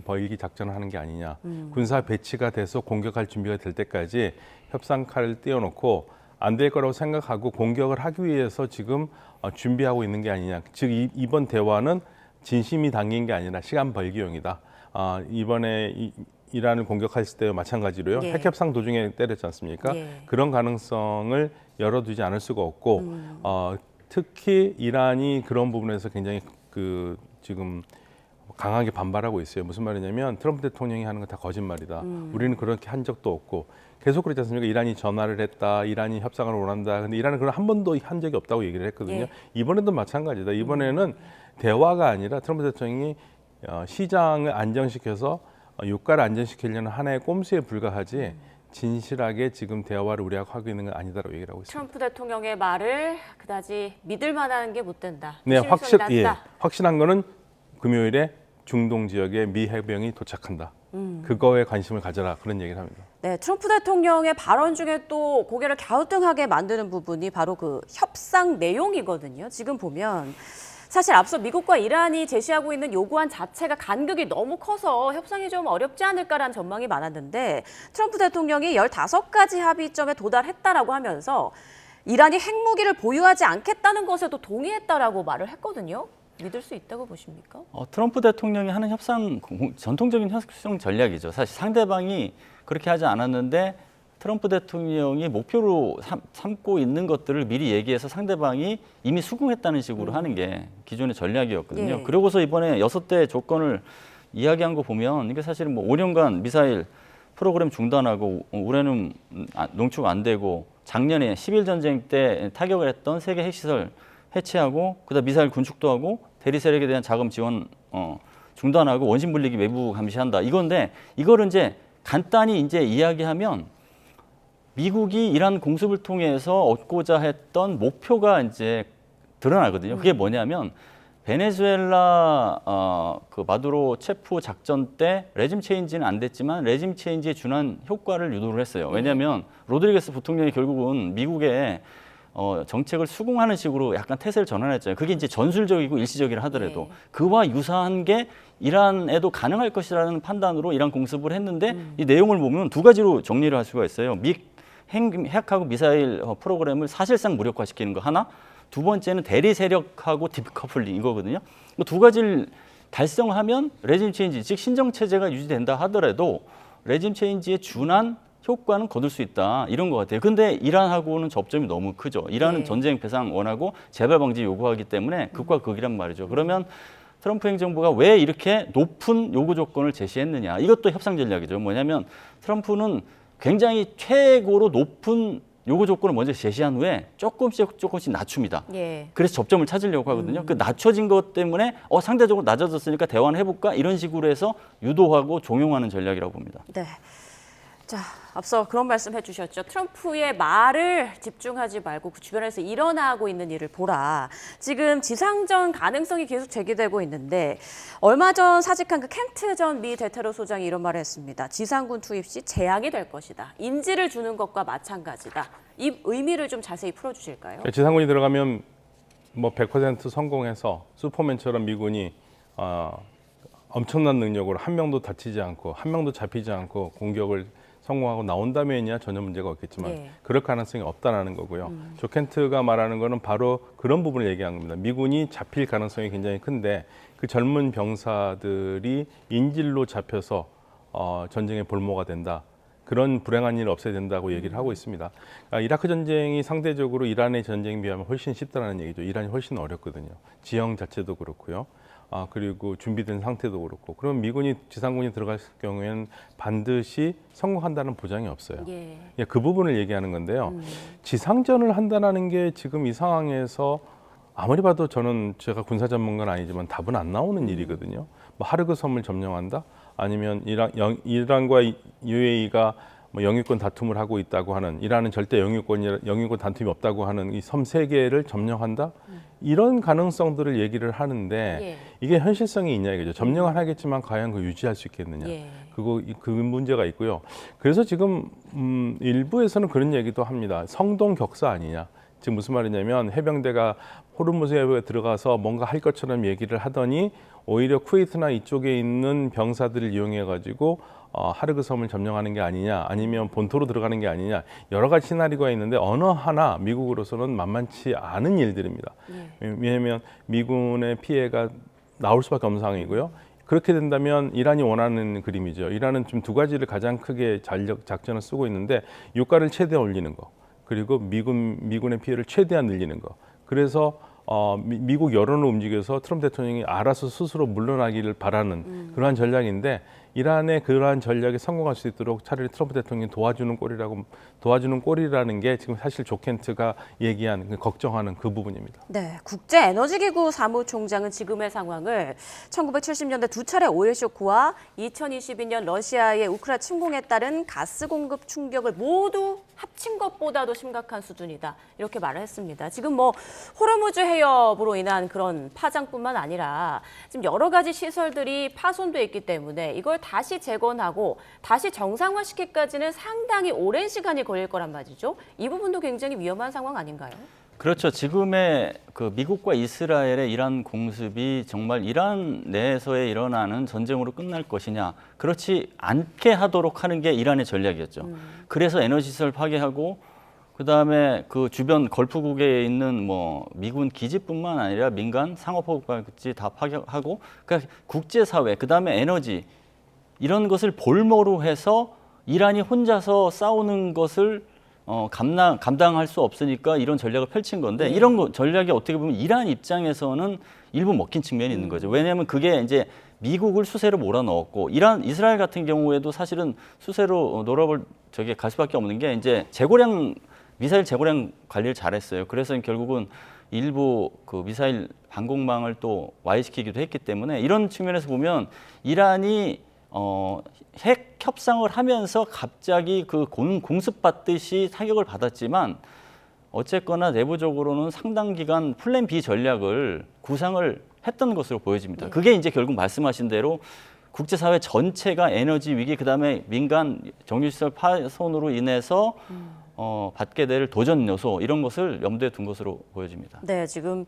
벌기 작전을 하는 게 아니냐. 군사 배치가 돼서 공격할 준비가 될 때까지 협상칼을 띄워놓고 안 될 거라고 생각하고 공격을 하기 위해서 지금 준비하고 있는 게 아니냐. 즉 이번 대화는 진심이 담긴 게 아니라 시간 벌기용이다. 이번에 이란을 공격했을 때와 마찬가지로요. 예. 핵협상 도중에 때렸지 않습니까? 예. 그런 가능성을 열어두지 않을 수가 없고 특히 이란이 그런 부분에서 굉장히 지금 강하게 반발하고 있어요. 무슨 말이냐면 트럼프 대통령이 하는 건 다 거짓말이다. 우리는 그렇게 한 적도 없고 계속 그렇지 않습니까? 이란이 전화를 했다. 이란이 협상을 원한다. 근데 이란은 그런 한 번도 한 적이 없다고 얘기를 했거든요. 예. 이번에도 마찬가지다. 이번에는 대화가 아니라 트럼프 대통령이 시장을 안정시켜서 유가를 안정시키려는 하나의 꼼수에 불과하지 진실하게 지금 대화를 우리하고 하고 있는 건 아니다라고 얘기를 하고 있습니다. 트럼프 대통령의 말을 그다지 믿을 만한 게 못 된다. 네, 신빙성이 낮다. 확실한 거는 금요일에 중동 지역에 미 해병이 도착한다. 그거에 관심을 가져라 그런 얘기를 합니다. 네, 트럼프 대통령의 발언 중에 또 고개를 갸우뚱하게 만드는 부분이 바로 그 협상 내용이거든요. 지금 보면 사실 앞서 미국과 이란이 제시하고 있는 요구안 자체가 간극이 너무 커서 협상이 좀 어렵지 않을까라는 전망이 많았는데 트럼프 대통령이 15가지 합의점에 도달했다라고 하면서 이란이 핵무기를 보유하지 않겠다는 것에도 동의했다라고 말을 했거든요. 믿을 수 있다고 보십니까? 트럼프 대통령이 하는 협상 전통적인 협상 전략이죠. 사실 상대방이 그렇게 하지 않았는데 트럼프 대통령이 목표로 삼고 있는 것들을 미리 얘기해서 상대방이 이미 수긍했다는 식으로 하는 게 기존의 전략이었거든요. 예. 그러고서 이번에 6대 조건을 이야기한 거 보면 이게 사실 뭐 5년간 미사일 프로그램 중단하고 우라늄 농축 안 되고 작년에 10일 전쟁 때 타격을 했던 세계 핵시설 해체하고 그다음 미사일 군축도 하고 대리 세력에 대한 자금 지원 중단하고 원심 분리기 외부 감시한다. 이건데 이거를 이제 간단히 이제 이야기하면 미국이 이란 공습을 통해서 얻고자 했던 목표가 이제 드러나거든요. 그게 뭐냐면 베네수엘라 그 마두로 체포 작전 때 레짐 체인지는 안 됐지만 레짐 체인지에 준한 효과를 유도를 했어요. 왜냐하면 로드리게스 부통령이 결국은 미국의 정책을 수긍하는 식으로 약간 태세를 전환했잖아요. 그게 이제 전술적이고 일시적이라 하더라도 그와 유사한 게 이란에도 가능할 것이라는 판단으로 이란 공습을 했는데 이 내용을 보면 두 가지로 정리를 할 수가 있어요. 핵하고 미사일 프로그램을 사실상 무력화시키는 거 하나, 두 번째는 대리 세력하고 디커플링 이거거든요. 두 가지를 달성하면 레짐 체인지, 즉 신정 체제가 유지된다 하더라도 레짐 체인지에 준한 효과는 거둘 수 있다 이런 것 같아요. 근데 이란하고는 접점이 너무 크죠. 이란은 전쟁 배상 원하고 재발 방지 요구하기 때문에 극과 극이란 말이죠. 그러면 트럼프 행정부가 왜 이렇게 높은 요구 조건을 제시했느냐? 이것도 협상 전략이죠. 뭐냐면 트럼프는 굉장히 최고로 높은 요구 조건을 먼저 제시한 후에 조금씩 낮춥니다. 예. 그래서 접점을 찾으려고 하거든요. 그 낮춰진 것 때문에 상대적으로 낮아졌으니까 대화는 해볼까? 이런 식으로 해서 유도하고 종용하는 전략이라고 봅니다. 네. 자, 앞서 그런 말씀 해주셨죠. 트럼프의 말을 집중하지 말고 그 주변에서 일어나고 있는 일을 보라. 지금 지상전 가능성이 계속 제기되고 있는데 얼마 전 사직한 그 켄트 전 미 대테러 소장이 이런 말을 했습니다. 지상군 투입 시 재앙이 될 것이다. 인지를 주는 것과 마찬가지다. 이 의미를 좀 자세히 풀어주실까요? 지상군이 들어가면 뭐 100% 성공해서 슈퍼맨처럼 미군이 엄청난 능력으로 한 명도 다치지 않고 한 명도 잡히지 않고 공격을 성공하고 나온다면야 전혀 문제가 없겠지만 그럴 가능성이 없다라는 거고요. 조 켄트가 말하는 거는 바로 그런 부분을 얘기한 겁니다. 미군이 잡힐 가능성이 굉장히 큰데 그 젊은 병사들이 인질로 잡혀서 전쟁의 볼모가 된다. 그런 불행한 일을 없애야 된다고 얘기를 하고 있습니다. 이라크 전쟁이 상대적으로 이란의 전쟁에 비하면 훨씬 쉽다는 얘기죠. 이란이 훨씬 어렵거든요. 지형 자체도 그렇고요. 그리고 준비된 상태도 그렇고. 그럼 미군이 지상군이 들어갈 경우에는 반드시 성공한다는 보장이 없어요. 그 부분을 얘기하는 건데요. 지상전을 한다는 게 지금 이 상황에서 아무리 봐도 저는 제가 군사 전문가는 아니지만 답은 안 나오는 일이거든요. 뭐 하르그 섬을 점령한다? 아니면 이란과 UAE가 뭐 영유권 다툼을 하고 있다고 하는 이란은 절대 영유권 다툼이 없다고 하는 이 섬 세 개를 점령한다? 이런 가능성들을 얘기를 하는데 이게 현실성이 있냐 이거죠. 점령은 하겠지만 과연 그 유지할 수 있겠느냐. 그 문제가 있고요. 그래서 지금 일부에서는 그런 얘기도 합니다. 성동 격사 아니냐. 지금 무슨 말이냐면 해병대가 호르무즈 해협에 들어가서 뭔가 할 것처럼 얘기를 하더니 오히려 쿠웨이트나 이쪽에 있는 병사들을 이용해 가지고 하르그 섬을 점령하는 게 아니냐, 아니면 본토로 들어가는 게 아니냐, 여러 가지 시나리오가 있는데 어느 하나 미국으로서는 만만치 않은 일들입니다. 왜냐하면 미군의 피해가 나올 수밖에 없는 상황이고요. 그렇게 된다면 이란이 원하는 그림이죠. 이란은 좀 두 가지를 가장 크게 작전을 쓰고 있는데 유가를 최대한 올리는 거, 그리고 미군의 피해를 최대한 늘리는 거. 그래서 미국 여론을 움직여서 트럼프 대통령이 알아서 스스로 물러나기를 바라는 그러한 전략인데 이란의 그러한 전략에 성공할 수 있도록 차라리 트럼프 대통령이 도와주는 꼴이라는 게 지금 사실 조 켄트가 얘기한 걱정하는 그 부분입니다. 네, 국제에너지기구 사무총장은 지금의 상황을 1970년대 두 차례 오일 쇼크와 2022년 러시아의 우크라이나 침공에 따른 가스 공급 충격을 모두 합친 것보다도 심각한 수준이다. 이렇게 말을 했습니다. 지금 뭐 호르무즈 해협으로 인한 그런 파장뿐만 아니라 지금 여러 가지 시설들이 파손돼 있기 때문에 이걸 다시 재건하고 다시 정상화시키기까지는 상당히 오랜 시간이 걸릴 거란 말이죠. 이 부분도 굉장히 위험한 상황 아닌가요? 그렇죠. 지금의 그 미국과 이스라엘의 이란 공습이 정말 이란 내에서의 일어나는 전쟁으로 끝날 것이냐, 그렇지 않게 하도록 하는 게 이란의 전략이었죠. 그래서 에너지 시설 파괴하고 그다음에 그 주변 걸프국에 있는 뭐 미군 기지뿐만 아니라 민간 상업화까지 다 파괴하고, 그러니까 국제사회, 그다음에 에너지 이런 것을 볼모로 해서 이란이 혼자서 싸우는 것을 감당할 수 없으니까 이런 전략을 펼친 건데 이런 전략이 어떻게 보면 이란 입장에서는 일부 먹힌 측면이 있는 거죠. 왜냐하면 그게 이제 미국을 수세로 몰아넣었고 이스라엘 같은 경우에도 사실은 수세로 갈 수밖에 없는 게 이제 미사일 재고량 관리를 잘했어요. 그래서 결국은 일부 그 미사일 방공망을 또 와해시키기도 했기 때문에 이런 측면에서 보면 이란이 핵 협상을 하면서 갑자기 그 공습받듯이 타격을 받았지만 어쨌거나 내부적으로는 상당 기간 플랜 B 전략을 구상을 했던 것으로 보여집니다. 그게 이제 결국 말씀하신 대로 국제사회 전체가 에너지 위기, 그다음에 민간 정유시설 파손으로 인해서 받게 될 도전 요소 이런 것을 염두에 둔 것으로 보여집니다. 네, 지금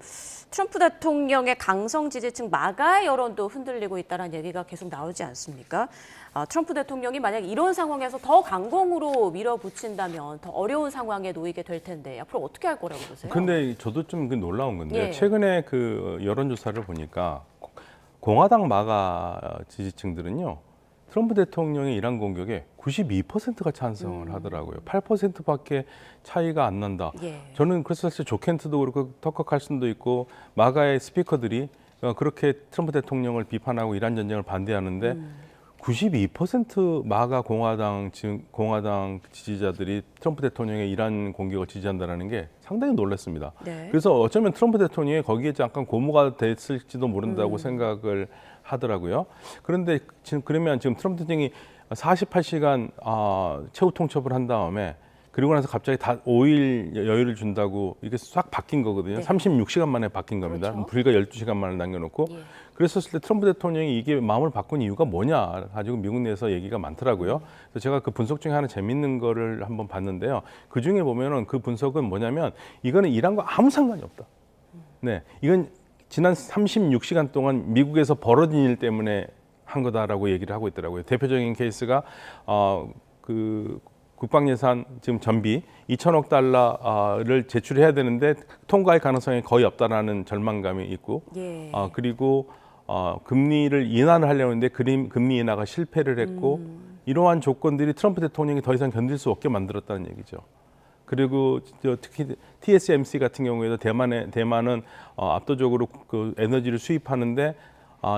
트럼프 대통령의 강성 지지층 마가의 여론도 흔들리고 있다는 얘기가 계속 나오지 않습니까? 트럼프 대통령이 만약 이런 상황에서 더 강공으로 밀어붙인다면 더 어려운 상황에 놓이게 될 텐데 앞으로 어떻게 할 거라고 보세요? 근데 저도 좀 놀라운 건데 최근에 그 여론조사를 보니까 공화당 마가 지지층들은요. 트럼프 대통령의 이란 공격에 92%가 찬성을 하더라고요. 8%밖에 차이가 안 난다. 저는 그래서 사실 조 켄트도 그렇고 터커 칼슨도 있고 마가의 스피커들이 그렇게 트럼프 대통령을 비판하고 이란 전쟁을 반대하는데 92% 마가 공화당 지지자들이 트럼프 대통령의 이란 공격을 지지한다는 게 상당히 놀랐습니다. 그래서 어쩌면 트럼프 대통령이 거기에 잠깐 고무가 됐을지도 모른다고 생각을 하더라고요. 그런데 그러면 지금 트럼프 대통령이 48시간 최후 통첩을 한 다음에 그리고 나서 갑자기 다 5일 여유를 준다고 이게 싹 바뀐 거거든요. 네. 36시간 만에 바뀐 겁니다. 그렇죠. 불과 12시간 만에 남겨놓고 그랬었을 때 트럼프 대통령이 이게 마음을 바꾼 이유가 뭐냐 가지고 미국 내에서 얘기가 많더라고요. 그래서 제가 그 분석 중에 하나 재밌는 거를 한번 봤는데요. 그 중에 보면은 그 분석은 뭐냐면 이거는 이란과 아무 상관이 없다. 네, 이건 지난 36시간 동안 미국에서 벌어진 일 때문에 한 거다라고 얘기를 하고 있더라고요. 대표적인 케이스가 그 국방 예산 지금 전비 2천억 달러를 제출해야 되는데 통과할 가능성이 거의 없다라는 절망감이 있고, 그리고 금리를 인하를 하려고 했는데 금리 인하가 실패를 했고, 이러한 조건들이 트럼프 대통령이 더 이상 견딜 수 없게 만들었다는 얘기죠. 그리고 특히 TSMC 같은 경우에도 대만은 압도적으로 그 에너지를 수입하는데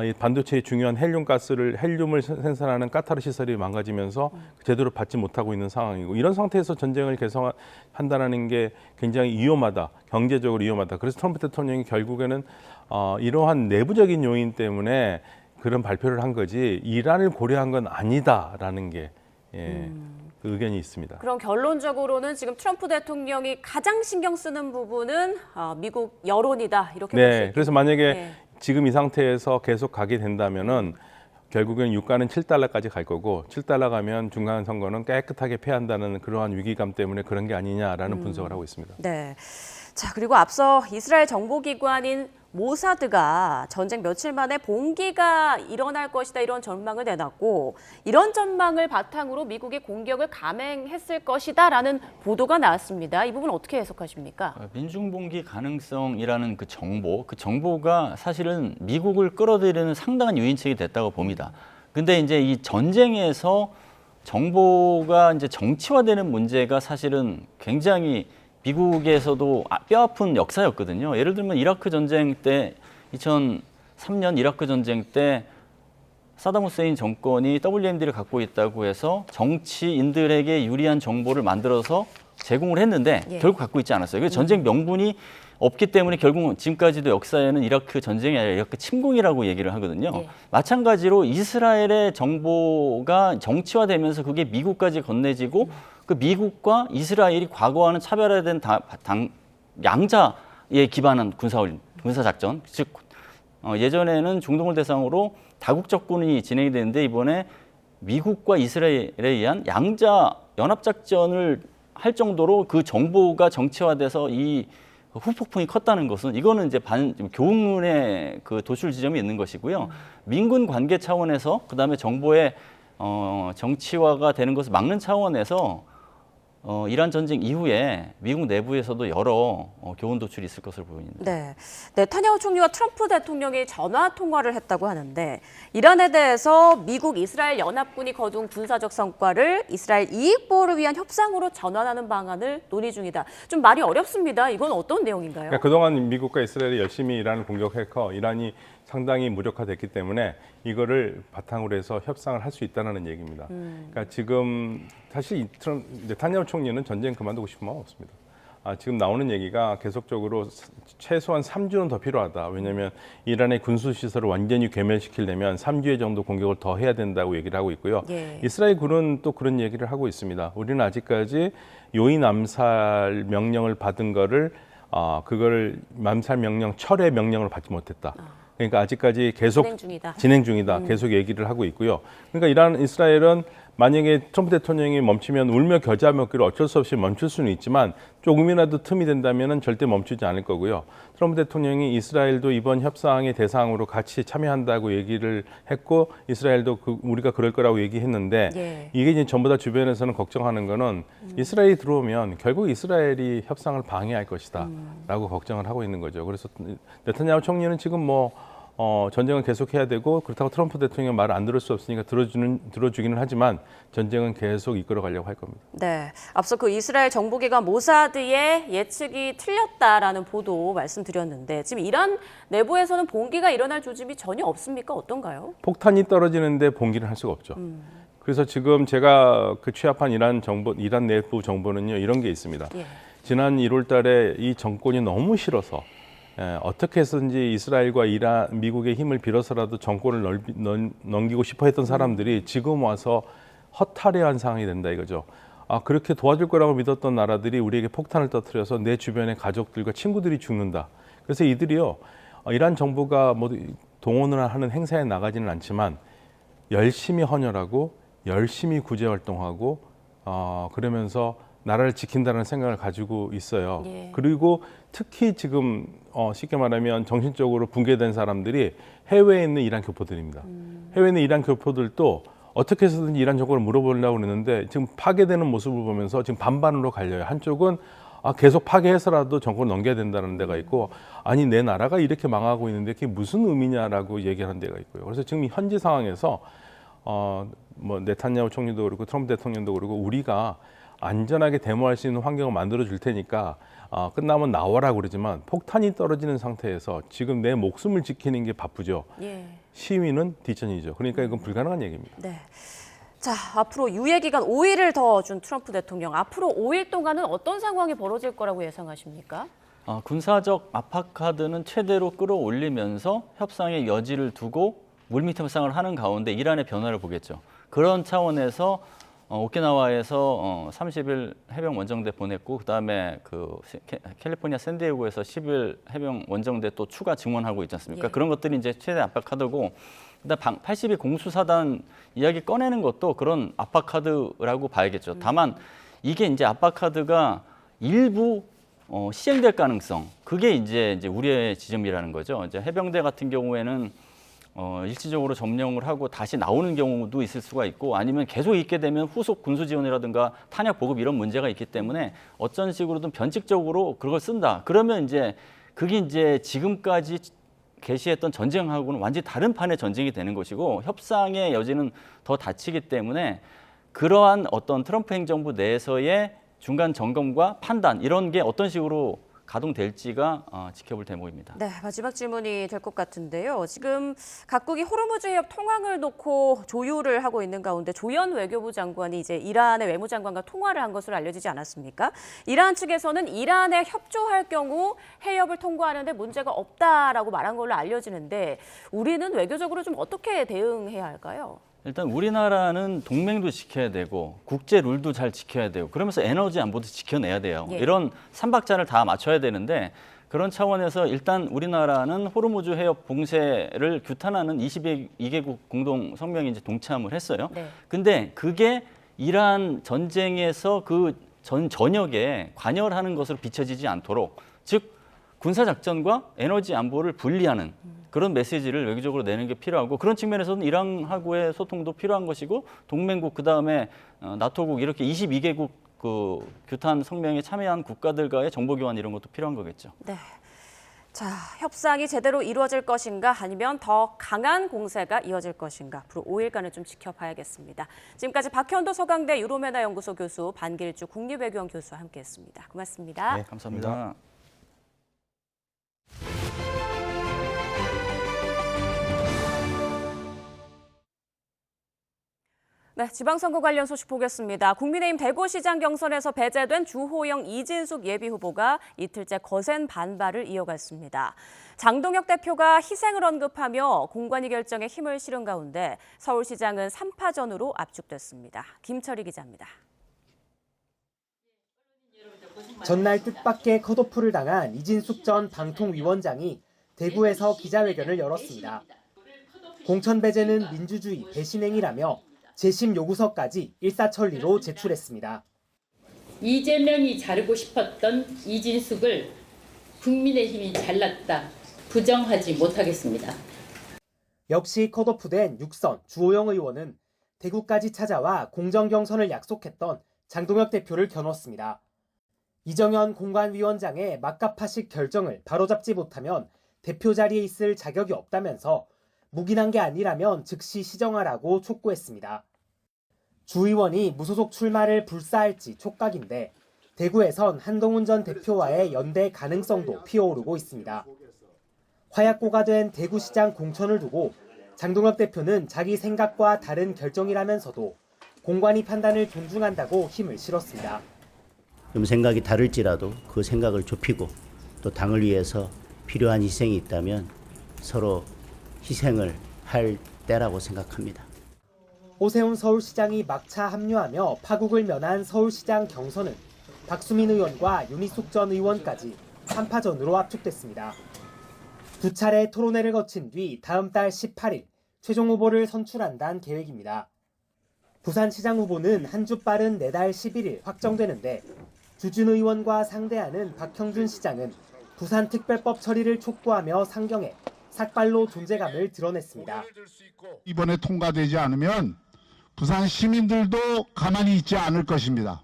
이 반도체의 중요한 헬륨을 생산하는 카타르 시설이 망가지면서 제대로 받지 못하고 있는 상황이고, 이런 상태에서 전쟁을 개선한다는 게 굉장히 위험하다, 경제적으로 위험하다. 그래서 트럼프 대통령이 결국에는 이러한 내부적인 요인 때문에 그런 발표를 한 거지 이란을 고려한 건 아니다라는 게 그 의견이 있습니다. 그럼 결론적으로는 지금 트럼프 대통령이 가장 신경 쓰는 부분은 미국 여론이다, 이렇게 볼 수 있겠네요. 그래서 만약에 지금 이 상태에서 계속 가게 된다면은 결국엔 유가는 7달러까지 갈 거고, 7달러 가면 중간 선거는 깨끗하게 패한다는 그러한 위기감 때문에 그런 게 아니냐라는 분석을 하고 있습니다. 네. 자, 그리고 앞서 이스라엘 정보기관인 모사드가 전쟁 며칠 만에 봉기가 일어날 것이다, 이런 전망을 내놨고, 이런 전망을 바탕으로 미국이 공격을 감행했을 것이다라는 보도가 나왔습니다. 이 부분 어떻게 해석하십니까? 민중봉기 가능성이라는 그 정보가 사실은 미국을 끌어들이는 상당한 요인책이 됐다고 봅니다. 근데 이제 이 전쟁에서 정보가 이제 정치화되는 문제가 사실은 굉장히 미국에서도 뼈아픈 역사였거든요. 예를 들면 이라크 전쟁 때 2003년 이라크 전쟁 때 사담 후세인 정권이 WMD를 갖고 있다고 해서 정치인들에게 유리한 정보를 만들어서 제공을 했는데 결국 갖고 있지 않았어요. 그래서 전쟁 명분이 없기 때문에 결국 지금까지도 역사에는 이라크 전쟁이 아니라 이라크 침공이라고 얘기를 하거든요. 마찬가지로 이스라엘의 정보가 정치화되면서 그게 미국까지 건네지고 그 미국과 이스라엘이 과거와는 차별화된 양자에 기반한 군사작전, 즉 예전에는 중동을 대상으로 다국적군이 진행이 되는데 이번에 미국과 이스라엘에 의한 양자 연합작전을 할 정도로 그 정보가 정치화돼서 이 후폭풍이 컸다는 것은, 이거는 이제 교훈의 그 도출 지점이 있는 것이고요. 민군 관계 차원에서, 그다음에 정보의 정치화가 되는 것을 막는 차원에서 이란 전쟁 이후에 미국 내부에서도 여러 교훈 도출이 있을 것으로 보입니다. 네, 네타냐후 총리와 트럼프 대통령이 전화 통화를 했다고 하는데, 이란에 대해서 미국 이스라엘 연합군이 거둔 군사적 성과를 이스라엘 이익 보호를 위한 협상으로 전환하는 방안을 논의 중이다. 좀 말이 어렵습니다. 이건 어떤 내용인가요? 그러니까 그동안 미국과 이스라엘이 열심히 이란을 공격했고, 이란이 상당히 무력화됐기 때문에 이거를 바탕으로 해서 협상을 할 수 있다는 얘기입니다. 그러니까 지금 사실 네타냐후 총리는 전쟁 그만두고 싶은 마음 없습니다. 지금 나오는 얘기가 계속적으로 최소한 3주는 더 필요하다. 왜냐하면 이란의 군수시설을 완전히 괴멸시키려면 3주의 정도 공격을 더 해야 된다고 얘기를 하고 있고요. 이스라엘 군은 또 그런 얘기를 하고 있습니다. 우리는 아직까지 요인 암살 명령을 받은 거를 그걸 암살 명령, 철회 명령을 받지 못했다. 그러니까 아직까지 계속 진행 중이다. 계속 얘기를 하고 있고요. 그러니까 이스라엘은 만약에 트럼프 대통령이 멈추면 울며 겨자 먹기로 어쩔 수 없이 멈출 수는 있지만 조금이라도 틈이 된다면 절대 멈추지 않을 거고요. 트럼프 대통령이 이스라엘도 이번 협상의 대상으로 같이 참여한다고 얘기를 했고, 이스라엘도 우리가 그럴 거라고 얘기했는데, 이게 이제 전부 다 주변에서는 걱정하는 거는 이스라엘이 들어오면 결국 이스라엘이 협상을 방해할 것이다 라고 걱정을 하고 있는 거죠. 그래서 네타냐후 총리는 지금 전쟁은 계속해야 되고, 그렇다고 트럼프 대통령 말을 안 들을 수 없으니까 들어주기는 하지만 전쟁은 계속 이끌어가려고 할 겁니다. 네, 앞서 그 이스라엘 정보기관 모사드의 예측이 틀렸다라는 보도 말씀드렸는데, 지금 이란 내부에서는 봉기가 일어날 조짐이 전혀 없습니까? 어떤가요? 폭탄이 떨어지는데 봉기를 할 수가 없죠. 그래서 지금 제가 취합한 이란 내부 정보는요, 이런 게 있습니다. 지난 1월 달에 이 정권이 너무 싫어서 어떻게 해서든지 이스라엘과 미국의 힘을 빌어서라도 정권을 넘기고 싶어 했던 사람들이 지금 와서 허탈해한 상황이 된다 이거죠. 그렇게 도와줄 거라고 믿었던 나라들이 우리에게 폭탄을 터뜨려서 내 주변의 가족들과 친구들이 죽는다. 그래서 이들이요, 이란 정부가 뭐 동원을 하는 행사에 나가지는 않지만 열심히 헌혈하고 열심히 구제 활동하고 그러면서 나라를 지킨다는 생각을 가지고 있어요. 예. 그리고 특히 지금 쉽게 말하면 정신적으로 붕괴된 사람들이 해외에 있는 이란 교포들입니다. 해외에 있는 이란 교포들도 어떻게 해서든지 이란 정권을 물어보려고 그러는데 지금 파괴되는 모습을 보면서 지금 반반으로 갈려요. 한쪽은 계속 파괴해서라도 정권을 넘겨야 된다는 데가 있고, 아니 내 나라가 이렇게 망하고 있는데 그게 무슨 의미냐라고 얘기하는 데가 있고요. 그래서 지금 현지 상황에서 뭐 네탄야후 총리도 그렇고 트럼프 대통령도 그렇고 우리가 안전하게 데모할 수 있는 환경을 만들어 줄 테니까 끝나면 나와라 그러지만 폭탄이 떨어지는 상태에서 지금 내 목숨을 지키는 게 바쁘죠. 예. 시위는 뒷전이죠. 그러니까 이건 불가능한 얘기입니다. 네. 자, 앞으로 유예 기간 5일을 더 준 트럼프 대통령. 앞으로 5일 동안은 어떤 상황이 벌어질 거라고 예상하십니까? 군사적 압박 카드는 최대로 끌어올리면서 협상의 여지를 두고 물밑 협상을 하는 가운데 이란의 변화를 보겠죠. 그런 차원에서 오키나와에서 30일 해병 원정대 보냈고, 그다음에 캘리포니아 샌디에고에서 10일 해병 원정대 또 추가 증원하고 있지 않습니까? 예. 그런 것들이 이제 최대 압박 카드고, 그다음 82 공수사단 이야기 꺼내는 것도 그런 압박 카드라고 봐야겠죠. 다만 이게 이제 압박 카드가 일부 시행될 가능성, 그게 이제 우려의 지점이라는 거죠. 이제 해병대 같은 경우에는 일시적으로 점령을 하고 다시 나오는 경우도 있을 수가 있고, 아니면 계속 있게 되면 후속 군수 지원이라든가 탄약 보급 이런 문제가 있기 때문에 어떤 식으로든 변칙적으로 그걸 쓴다. 그러면 이제 그게 이제 지금까지 개시했던 전쟁하고는 완전히 다른 판의 전쟁이 되는 것이고, 협상의 여지는 더 닫히기 때문에 그러한 어떤 트럼프 행정부 내에서의 중간 점검과 판단, 이런 게 어떤 식으로 가동될지가 지켜볼 대목입니다. 네, 마지막 질문이 될 것 같은데요. 지금 각국이 호르무즈 해협 통항을 놓고 조율을 하고 있는 가운데 조연 외교부 장관이 이제 이란의 외무장관과 통화를 한 것으로 알려지지 않았습니까? 이란 측에서는 이란에 협조할 경우 해협을 통과하는 데 문제가 없다라고 말한 걸로 알려지는데, 우리는 외교적으로 좀 어떻게 대응해야 할까요? 일단 우리나라는 동맹도 지켜야 되고 국제 룰도 잘 지켜야 되고, 그러면서 에너지 안보도 지켜내야 돼요. 예. 이런 삼박자를 다 맞춰야 되는데, 그런 차원에서 일단 우리나라는 호르무즈 해협 봉쇄를 규탄하는 22개국 공동 성명에 이제 동참을 했어요. 네. 근데 그게 이란 전쟁에서 그 전역에 관여하는 것으로 비춰지지 않도록, 즉 군사작전과 에너지 안보를 분리하는 그런 메시지를 외교적으로 내는 게 필요하고, 그런 측면에서는 이란하고의 소통도 필요한 것이고, 동맹국 그다음에 나토국 이렇게 22개국 그 규탄 성명에 참여한 국가들과의 정보 교환 이런 것도 필요한 거겠죠. 네. 자, 협상이 제대로 이루어질 것인가, 아니면 더 강한 공세가 이어질 것인가, 앞으로 5일간을 좀 지켜봐야겠습니다. 지금까지 박현도 서강대 유로메나 연구소 교수, 반길주 국립외교원 교수와 함께했습니다. 고맙습니다. 네, 감사합니다. 네, 지방선거 관련 소식 보겠습니다. 국민의힘 대구시장 경선에서 배제된 주호영, 이진숙 예비후보가 이틀째 거센 반발을 이어갔습니다. 장동혁 대표가 희생을 언급하며 공관위 결정에 힘을 실은 가운데 서울시장은 3파전으로 압축됐습니다. 김철희 기자입니다. 전날 뜻밖의 컷오프를 당한 이진숙 전 방통위원장이 대구에서 기자회견을 열었습니다. 공천 배제는 민주주의 배신행위라며 재심 요구서까지 일사천리로 제출했습니다. 이재명이 자르고 싶었던 이진숙을 국민의힘이 잘랐다. 부정하지 못하겠습니다. 역시 컷오프된 6선 주호영 의원은 대구까지 찾아와 공정경선을 약속했던 장동혁 대표를 겨눴습니다. 이정현 공관위원장의 막가파식 결정을 바로잡지 못하면 대표 자리에 있을 자격이 없다면서 묵인한 게 아니라면 즉시 시정하라고 촉구했습니다. 주 의원이 무소속 출마를 불사할지 촉각인데, 대구에선 한동훈 전 대표와의 연대 가능성도 피어오르고 있습니다. 화약고가 된 대구시장 공천을 두고 장동혁 대표는 자기 생각과 다른 결정이라면서도 공관위 판단을 존중한다고 힘을 실었습니다. 좀 생각이 다를지라도 그 생각을 좁히고 또 당을 위해서 필요한 희생이 있다면 서로 희생을 할 때라고 생각합니다. 오세훈 서울시장이 막차 합류하며 파국을 면한 서울시장 경선은 박수민 의원과 윤희숙 전 의원까지 3파전으로 압축됐습니다. 두 차례 토론회를 거친 뒤 다음 달 18일 최종 후보를 선출한다는 계획입니다. 부산시장 후보는 한 주 빠른 내달 11일 확정되는데 주준 의원과 상대하는 박형준 시장은 부산특별법 처리를 촉구하며 상경해 삭발로 존재감을 드러냈습니다. 이번에 통과되지 않으면 부산 시민들도 가만히 있지 않을 것입니다.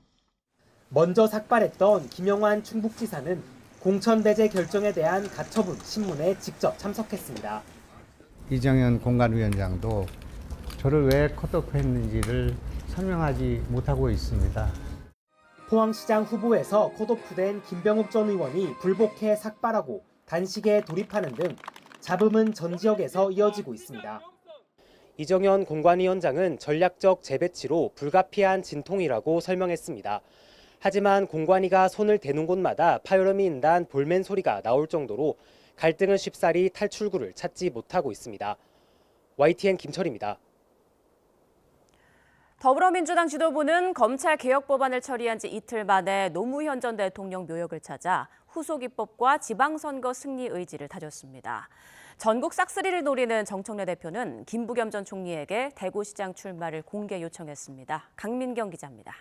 먼저 삭발했던 김영환 충북지사는 공천 배제 결정에 대한 가처분 신문에 직접 참석했습니다. 이정현 공관위원장도 저를 왜 컷오프했는지를 설명하지 못하고 있습니다. 포항시장 후보에서 컷오프된 김병욱 전 의원이 불복해 삭발하고 단식에 돌입하는 등 잡음은 전 지역에서 이어지고 있습니다. 이정현 공관위원장은 전략적 재배치로 불가피한 진통이라고 설명했습니다. 하지만 공관위가 손을 대는 곳마다 파열음이 인단 볼멘 소리가 나올 정도로 갈등은 쉽사리 탈출구를 찾지 못하고 있습니다. YTN 김철입니다. 더불어민주당 지도부는 검찰개혁 법안을 처리한 지 이틀 만에 노무현 전 대통령 묘역을 찾아 후속 입법과 지방선거 승리 의지를 다졌습니다. 전국 싹쓸이를 노리는 정청래 대표는 김부겸 전 총리에게 대구시장 출마를 공개 요청했습니다. 강민경 기자입니다.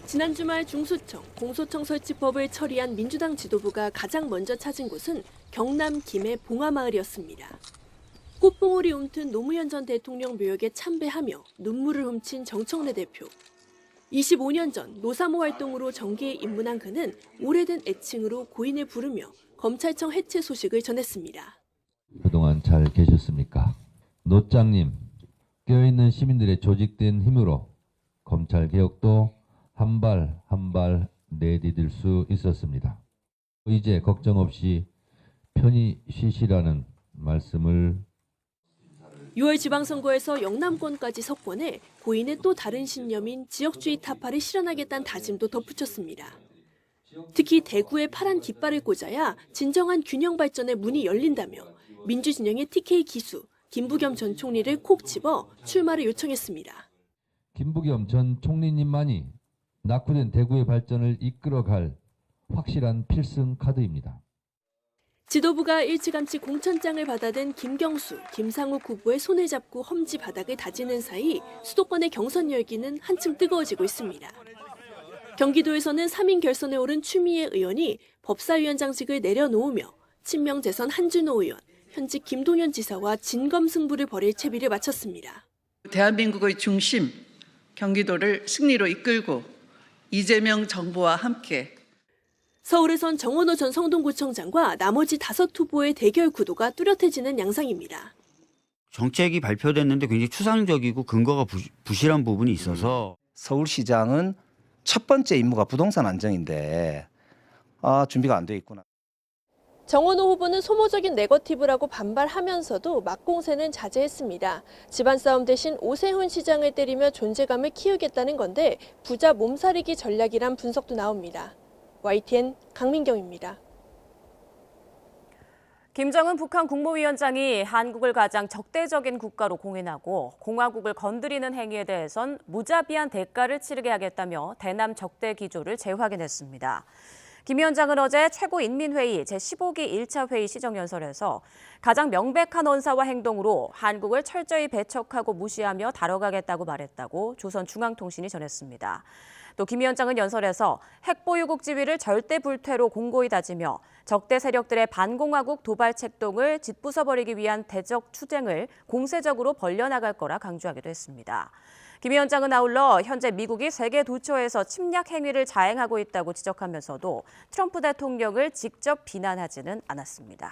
지난 주말 중수청, 공소청 설치법을 처리한 민주당 지도부가 가장 먼저 찾은 곳은 경남 김해 봉화마을이었습니다. 꽃봉오리 움튼 노무현 전 대통령 묘역에 참배하며 눈물을 훔친 정청래 대표. 25년 전 노사모 활동으로 정계에 입문한 그는 오래된 애칭으로 고인을 부르며 검찰청 해체 소식을 전했습니다. 그동안 잘 계셨습니까? 노장님, 깨어있는 시민들의 조직된 힘으로 검찰개혁도 한 발 한 발 내디딜 수 있었습니다. 이제 걱정 없이 편히 쉬시라는 말씀을 6월 지방선거에서 영남권까지 석권해 고인의 또 다른 신념인 지역주의 타파를 실현하겠다는 다짐도 덧붙였습니다. 특히 대구에 파란 깃발을 꽂아야 진정한 균형 발전의 문이 열린다며 민주진영의 TK 기수 김부겸 전 총리를 콕 집어 출마를 요청했습니다. 김부겸 전 총리님만이 낙후된 대구의 발전을 이끌어갈 확실한 필승 카드입니다. 지도부가 일찌감치 공천장을 받아든 김경수, 김상욱 후보의 손을 잡고 험지 바닥을 다지는 사이 수도권의 경선 열기는 한층 뜨거워지고 있습니다. 경기도에서는 3인 결선에 오른 추미애 의원이 법사위원장직을 내려놓으며 친명 재선 한준호 의원, 현직 김동연 지사와 진검승부를 벌일 채비를 마쳤습니다. 대한민국의 중심, 경기도를 승리로 이끌고 이재명 정부와 함께 서울에선 정원호 전 성동구청장과 나머지 5 후보의 대결 구도가 뚜렷해지는 양상입니다. 정책이 발표됐는데 굉장히 추상적이고 근거가 부실한 부분이 있어서 서울시장은 첫 번째 임무가 부동산 안정인데 준비가 안 돼 있구나. 정원호 후보는 소모적인 네거티브라고 반발하면서도 막공세는 자제했습니다. 집안 싸움 대신 오세훈 시장을 때리며 존재감을 키우겠다는 건데 부자 몸살이기 전략이란 분석도 나옵니다. YTN 강민경입니다. 김정은 북한 국무위원장이 한국을 가장 적대적인 국가로 공인하고 공화국을 건드리는 행위에 대해선 무자비한 대가를 치르게 하겠다며 대남 적대 기조를 재확인했습니다. 김 위원장은 어제 최고인민회의 제15기 1차 회의 시정연설에서 가장 명백한 언사와 행동으로 한국을 철저히 배척하고 무시하며 다뤄가겠다고 말했다고 조선중앙통신이 전했습니다. 또 김 위원장은 연설에서 핵보유국 지위를 절대 불퇴로 공고히 다지며 적대 세력들의 반공화국 도발 책동을 짓부숴버리기 위한 대적 투쟁을 공세적으로 벌려나갈 거라 강조하기도 했습니다. 김 위원장은 아울러 현재 미국이 세계 도처에서 침략 행위를 자행하고 있다고 지적하면서도 트럼프 대통령을 직접 비난하지는 않았습니다.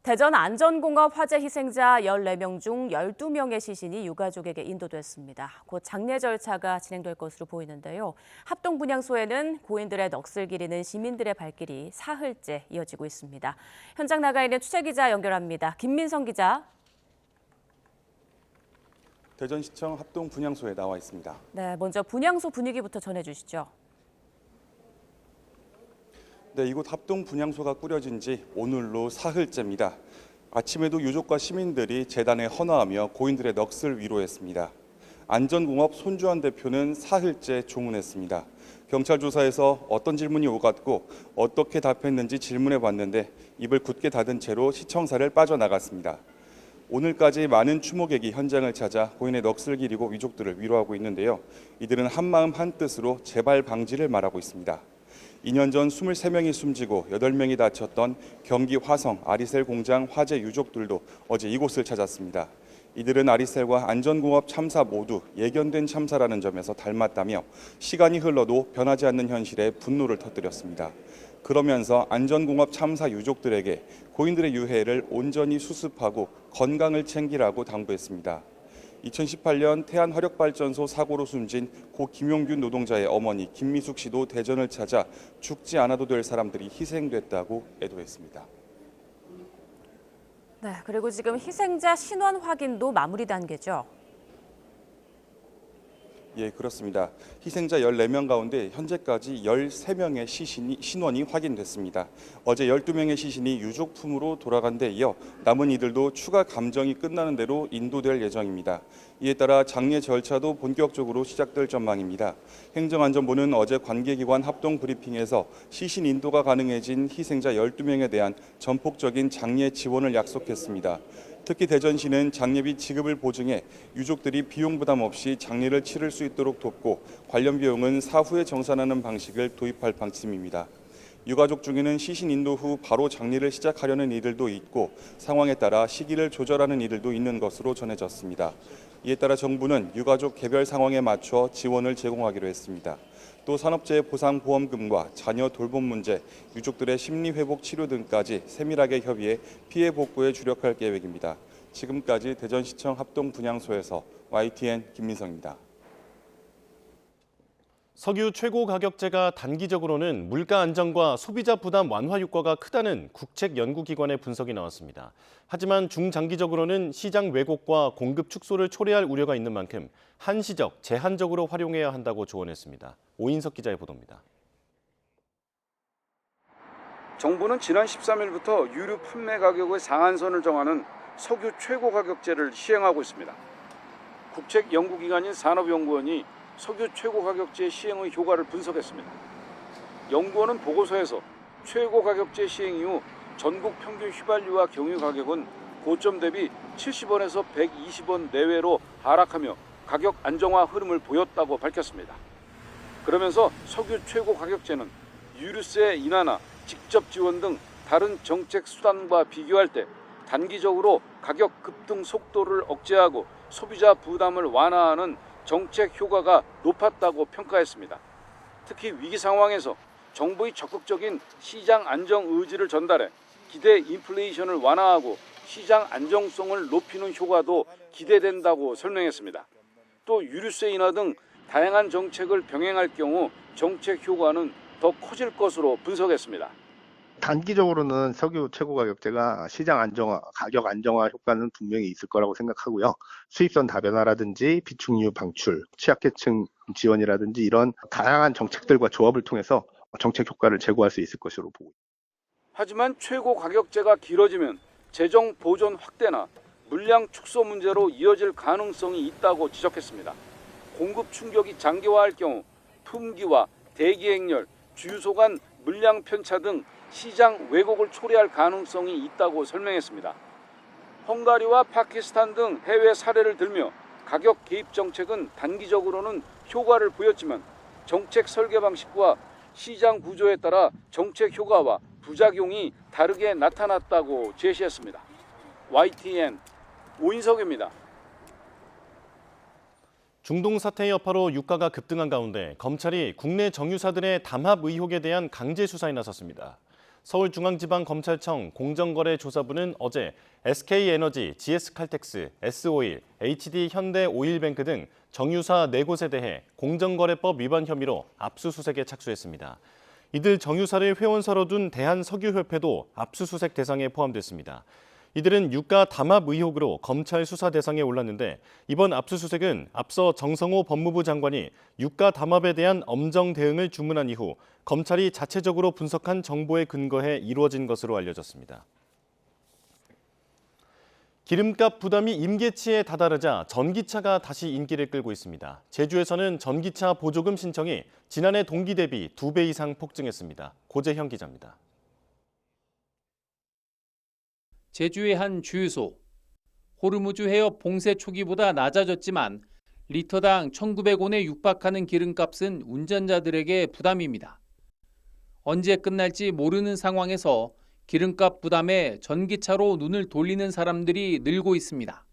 대전 안전공업 화재 희생자 14명 중 12명의 시신이 유가족에게 인도됐습니다. 곧 장례 절차가 진행될 것으로 보이는데요. 합동분향소에는 고인들의 넋을 기리는 시민들의 발길이 사흘째 이어지고 있습니다. 현장 나가 있는 취재기자 연결합니다. 김민성 기자. 대전시청 합동분향소에 나와 있습니다. 네, 먼저 분향소 분위기부터 전해주시죠. 네, 이곳 합동분향소가 꾸려진 지 오늘로 사흘째입니다. 아침에도 유족과 시민들이 재단에 헌화하며 고인들의 넋을 위로했습니다. 안전공업 손주환 대표는 사흘째 조문했습니다. 경찰 조사에서 어떤 질문이 오갔고 어떻게 답했는지 질문해 봤는데 입을 굳게 닫은 채로 시청사를 빠져나갔습니다. 오늘까지 많은 추모객이 현장을 찾아 고인의 넋을 기리고 유족들을 위로하고 있는데요. 이들은 한마음 한뜻으로 재발 방지를 말하고 있습니다. 2년 전 23명이 숨지고 8명이 다쳤던 경기 화성 아리셀 공장 화재 유족들도 어제 이곳을 찾았습니다. 이들은 아리셀과 안전공업 참사 모두 예견된 참사라는 점에서 닮았다며 시간이 흘러도 변하지 않는 현실에 분노를 터뜨렸습니다. 그러면서 안전공업 참사 유족들에게 고인들의 유해를 온전히 수습하고 건강을 챙기라고 당부했습니다. 2018년 태안화력발전소 사고로 숨진 고 김용균 노동자의 어머니 김미숙 씨도 대전을 찾아 죽지 않아도 될 사람들이 희생됐다고 애도했습니다. 네, 그리고 지금 희생자 신원 확인도 마무리 단계죠. 예, 그렇습니다. 희생자 14명 가운데 현재까지 13명의 신원이 확인됐습니다. 어제 12명의 시신이 유족품으로 돌아간 데 이어 남은 이들도 추가 감정이 끝나는 대로 인도될 예정입니다. 이에 따라 장례 절차도 본격적으로 시작될 전망입니다. 행정안전부는 어제 관계기관 합동 브리핑에서 시신 인도가 가능해진 희생자 12명에 대한 전폭적인 장례 지원을 약속했습니다. 특히 대전시는 장례비 지급을 보증해 유족들이 비용 부담 없이 장례를 치를 수 있도록 돕고 관련 비용은 사후에 정산하는 방식을 도입할 방침입니다. 유가족 중에는 시신 인도 후 바로 장례를 시작하려는 이들도 있고 상황에 따라 시기를 조절하는 이들도 있는 것으로 전해졌습니다. 이에 따라 정부는 유가족 개별 상황에 맞춰 지원을 제공하기로 했습니다. 또 산업재해 보상보험금과 자녀 돌봄 문제, 유족들의 심리회복 치료 등까지 세밀하게 협의해 피해 복구에 주력할 계획입니다. 지금까지 대전시청 합동분향소에서 YTN 김민성입니다. 석유 최고 가격제가 단기적으로는 물가 안정과 소비자 부담 완화 효과가 크다는 국책연구기관의 분석이 나왔습니다. 하지만 중장기적으로는 시장 왜곡과 공급 축소를 초래할 우려가 있는 만큼 한시적, 제한적으로 활용해야 한다고 조언했습니다. 오인석 기자의 보도입니다. 정부는 지난 13일부터 유류 판매 가격의 상한선을 정하는 석유 최고 가격제를 시행하고 있습니다. 국책연구기관인 산업연구원이 석유 최고 가격제 시행의 효과를 분석했습니다. 연구원은 보고서에서 최고 가격제 시행 이후 전국 평균 휘발유와 경유 가격은 고점 대비 70원에서 120원 내외로 하락하며 가격 안정화 흐름을 보였다고 밝혔습니다. 그러면서 석유 최고 가격제는 유류세 인하나 직접 지원 등 다른 정책 수단과 비교할 때 단기적으로 가격 급등 속도를 억제하고 소비자 부담을 완화하는 정책 효과가 높았다고 평가했습니다. 특히 위기 상황에서 정부의 적극적인 시장 안정 의지를 전달해 기대 인플레이션을 완화하고 시장 안정성을 높이는 효과도 기대된다고 설명했습니다. 또 유류세 인하 등 다양한 정책을 병행할 경우 정책 효과는 더 커질 것으로 분석했습니다. 단기적으로는 석유 최고 가격제가 시장 안정화, 가격 안정화 효과는 분명히 있을 거라고 생각하고요. 수입선 다변화라든지 비축유 방출, 취약계층 지원이라든지 이런 다양한 정책들과 조합을 통해서 정책 효과를 제고할 수 있을 것으로 보고 있습니다. 하지만 최고 가격제가 길어지면 재정 보존 확대나 물량 축소 문제로 이어질 가능성이 있다고 지적했습니다. 공급 충격이 장기화할 경우 품귀와 대기 행렬, 주유소 간 물량 편차 등 시장 왜곡을 초래할 가능성이 있다고 설명했습니다. 헝가리와 파키스탄 등 해외 사례를 들며 가격 개입 정책은 단기적으로는 효과를 보였지만 정책 설계 방식과 시장 구조에 따라 정책 효과와 부작용이 다르게 나타났다고 제시했습니다. YTN 오인석입니다. 중동 사태의 여파로 유가가 급등한 가운데 검찰이 국내 정유사들의 담합 의혹에 대한 강제 수사에 나섰습니다. 서울중앙지방검찰청 공정거래조사부는 어제 SK에너지, GS칼텍스, S-오일, HD현대오일뱅크 등 정유사 4곳에 대해 공정거래법 위반 혐의로 압수수색에 착수했습니다. 이들 정유사를 회원사로 둔 대한석유협회도 압수수색 대상에 포함됐습니다. 이들은 유가 담합 의혹으로 검찰 수사 대상에 올랐는데 이번 압수수색은 앞서 정성호 법무부 장관이 유가 담합에 대한 엄정 대응을 주문한 이후 검찰이 자체적으로 분석한 정보에 근거해 이루어진 것으로 알려졌습니다. 기름값 부담이 임계치에 다다르자 전기차가 다시 인기를 끌고 있습니다. 제주에서는 전기차 보조금 신청이 지난해 동기 대비 2배 이상 폭증했습니다. 고재형 기자입니다. 제주의 한 주유소. 호르무즈 해협 봉쇄 초기보다 낮아졌지만 리터당 1,900원에 육박하는 기름값은 운전자들에게 부담입니다. 언제 끝날지 모르는 상황에서 기름값 부담에 전기차로 눈을 돌리는 사람들이 늘고 있습니다.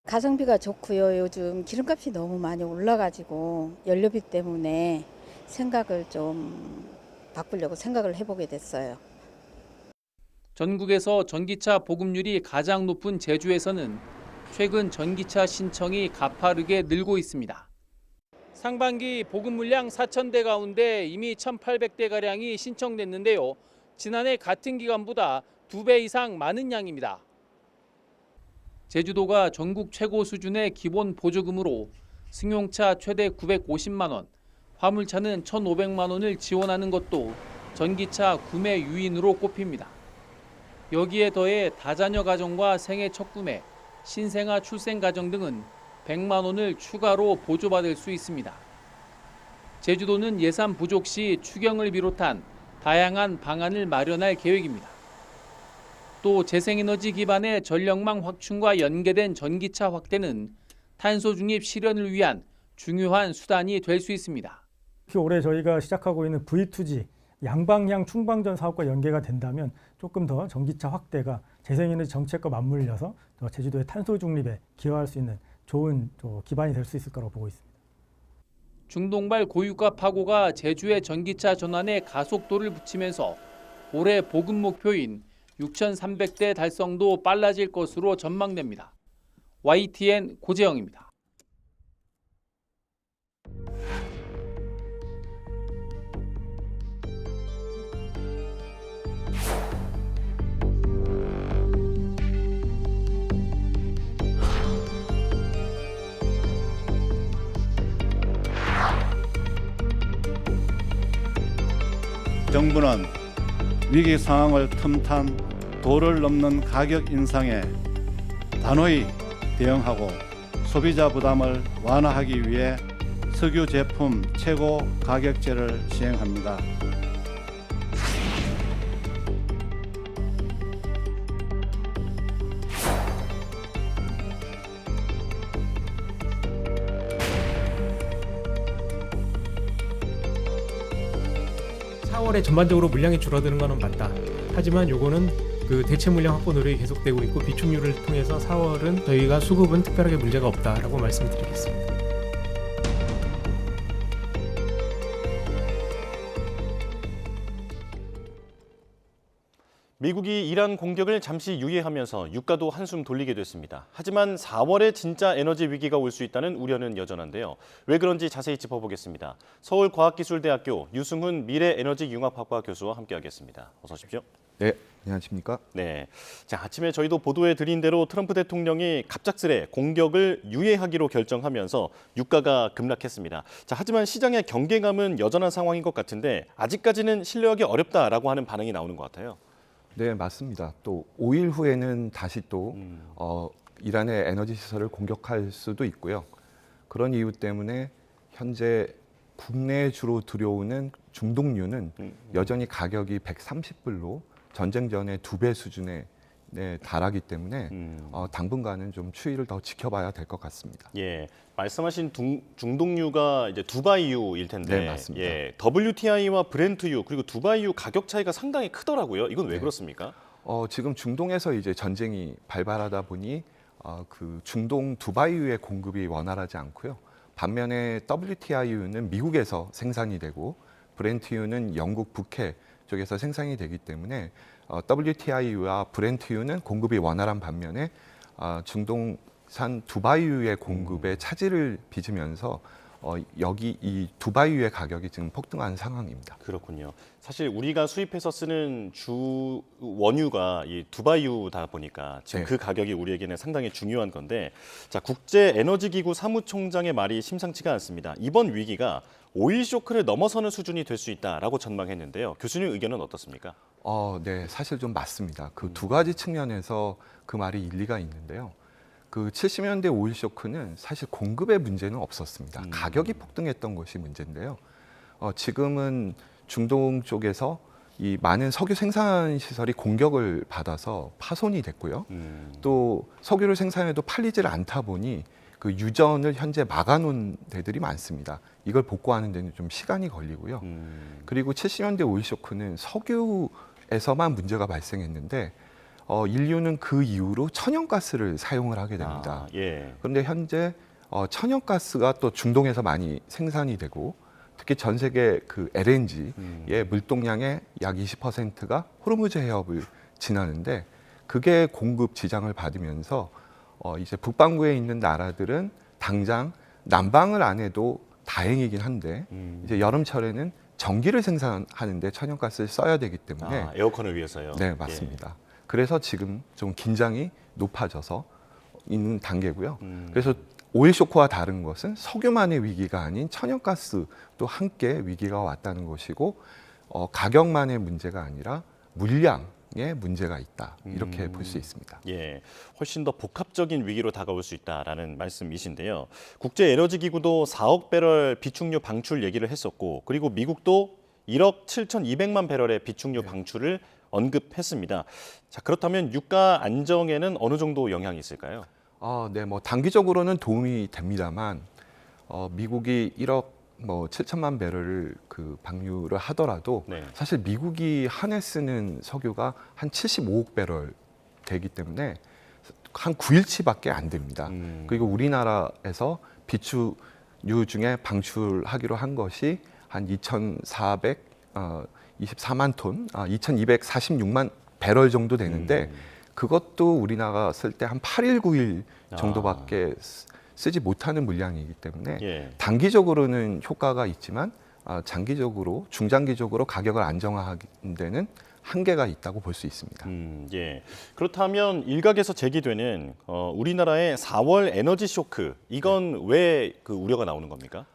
가성비가 좋고요. 요즘 기름값이 너무 많이 올라가지고 연료비 때문에 생각을 좀 바꾸려고 생각을 해보게 됐어요. 전국에서 전기차 보급률이 가장 높은 제주에서는 최근 전기차 신청이 가파르게 늘고 있습니다. 상반기 보급 물량 4,000대 가운데 이미 1,800대가량이 신청됐는데요. 지난해 같은 기간보다 2배 이상 많은 양입니다. 제주도가 전국 최고 수준의 기본 보조금으로 승용차 최대 950만 원, 화물차는 1,500만 원을 지원하는 것도 전기차 구매 유인으로 꼽힙니다. 여기에 더해 다자녀 가정과 생애 첫 구매, 신생아 출생 가정 등은 100만 원을 추가로 보조받을 수 있습니다. 제주도는 예산 부족 시 추경을 비롯한 다양한 방안을 마련할 계획입니다. 또 재생에너지 기반의 전력망 확충과 연계된 전기차 확대는 탄소 중립 실현을 위한 중요한 수단이 될 수 있습니다. 올해 저희가 시작하고 있는 V2G 양방향 충방전 사업과 연계가 된다면 조금 더 전기차 확대가 재생에너지 정책과 맞물려서 제주도의 탄소 중립에 기여할 수 있는 좋은 기반이 될 수 있을 거라고 보고 있습니다. 중동발 고유가 파고가 제주의 전기차 전환에 가속도를 붙이면서 올해 보급 목표인 6,300대 달성도 빨라질 것으로 전망됩니다. YTN 고재영입니다. 정부는 위기 상황을 틈탄 도를 넘는 가격 인상에 단호히 대응하고 소비자 부담을 완화하기 위해 석유 제품 최고 가격제를 시행합니다. (4월에) 전반적으로 물량이 줄어드는 것은 맞다. 하지만 요거는 그 대체 물량 확보 노력이 계속되고 있고 비축률을 통해서 4월은 저희가 수급은 특별하게 문제가 없다라고 말씀드리겠습니다. 미국이 이란 공격을 잠시 유예하면서 유가도 한숨 돌리게 됐습니다. 하지만 4월에 진짜 에너지 위기가 올 수 있다는 우려는 여전한데요. 왜 그런지 자세히 짚어보겠습니다. 서울과학기술대학교 유승훈 미래에너지융합학과 교수와 함께하겠습니다. 어서 오십시오. 네, 안녕하십니까? 네, 자 아침에 저희도 보도해 드린 대로 트럼프 대통령이 갑작스레 공격을 유예하기로 결정하면서 유가가 급락했습니다. 자 하지만 시장의 경계감은 여전한 상황인 것 같은데 아직까지는 신뢰하기 어렵다라고 하는 반응이 나오는 것 같아요. 네, 맞습니다. 또 5일 후에는 다시 또 이란의 에너지 시설을 공격할 수도 있고요. 그런 이유 때문에 현재 국내에 주로 들여오는 중동유는 여전히 가격이 130불로 전쟁 전에 2배 수준에 달하기 때문에 당분간은 좀 추이를 더 지켜봐야 될 것 같습니다. 예, 말씀하신 중동유가 이제 두바이유일 텐데, 네, 맞습니다. 예, WTI와 브렌트유 그리고 두바이유 가격 차이가 상당히 크더라고요. 이건 왜 그렇습니까? 지금 중동에서 이제 전쟁이 발발하다 보니 그 중동 두바이유의 공급이 원활하지 않고요. 반면에 WTI유는 미국에서 생산이 되고 브렌트유는 영국 북해 쪽에서 생산이 되기 때문에 WTI유와 브렌트유는 공급이 원활한 반면에 중동산 두바이유의 공급에 차질을 빚으면서 여기 이 두바이유의 가격이 지금 폭등한 상황입니다. 그렇군요. 사실 우리가 수입해서 쓰는 주 원유가 이 두바이유다 보니까 지금 그 가격이 우리에게는 상당히 중요한 건데, 자, 국제 에너지 기구 사무총장의 말이 심상치가 않습니다. 이번 위기가 오일 쇼크를 넘어서는 수준이 될 수 있다라고 전망했는데요. 교수님 의견은 어떻습니까? 네, 사실 좀 맞습니다. 그 두 가지 측면에서 그 말이 일리가 있는데요. 그 70년대 오일 쇼크는 사실 공급의 문제는 없었습니다. 가격이 폭등했던 것이 문제인데요. 지금은 중동 쪽에서 이 많은 석유 생산 시설이 공격을 받아서 파손이 됐고요. 또 석유를 생산해도 팔리질 않다 보니 그 유전을 현재 막아놓은 데들이 많습니다. 이걸 복구하는 데는 좀 시간이 걸리고요. 그리고 70년대 오일 쇼크는 석유에서만 문제가 발생했는데 인류는 그 이후로 천연가스를 사용을 하게 됩니다. 그런데 현재 천연가스가 또 중동에서 많이 생산이 되고, 특히 전 세계 그 LNG의 물동량의 약 20%가 호르무즈 해협을 지나는데, 그게 공급 지장을 받으면서 이제 북반구에 있는 나라들은 당장 난방을 안 해도 다행이긴 한데, 이제 여름철에는 전기를 생산하는데 천연가스를 써야 되기 때문에 에어컨을 위해서요. 네, 맞습니다. 그래서 지금 좀 긴장이 높아져서 있는 단계고요. 그래서 오일 쇼크와 다른 것은 석유만의 위기가 아닌 천연가스도 함께 위기가 왔다는 것이고, 가격만의 문제가 아니라 물량의 문제가 있다, 이렇게 볼 수 있습니다. 훨씬 더 복합적인 위기로 다가올 수 있다라는 말씀이신데요. 국제 에너지 기구도 4억 배럴 비축유 방출 얘기를 했었고, 그리고 미국도 1억 7,200만 배럴의 비축유 방출을 언급했습니다. 자, 그렇다면 유가 안정에는 어느 정도 영향이 있을까요? 네, 뭐 단기적으로는 도움이 됩니다만, 미국이 1억 7천만 배럴을 그 방류를 하더라도 사실 미국이 한 해 쓰는 석유가 한 75억 배럴 되기 때문에 한 9일치밖에 안 됩니다. 그리고 우리나라에서 비축유 중에 방출하기로 한 것이 한 2,424만 톤, 2,246만 배럴 정도 되는데, 그것도 우리나라가 쓸 때 한 8일, 9일 정도밖에 쓰지 못하는 물량이기 때문에 단기적으로는 효과가 있지만 장기적으로, 중장기적으로 가격을 안정화하는 데는 한계가 있다고 볼 수 있습니다. 그렇다면 일각에서 제기되는 우리나라의 4월 에너지 쇼크, 이건 왜 그 우려가 나오는 겁니까?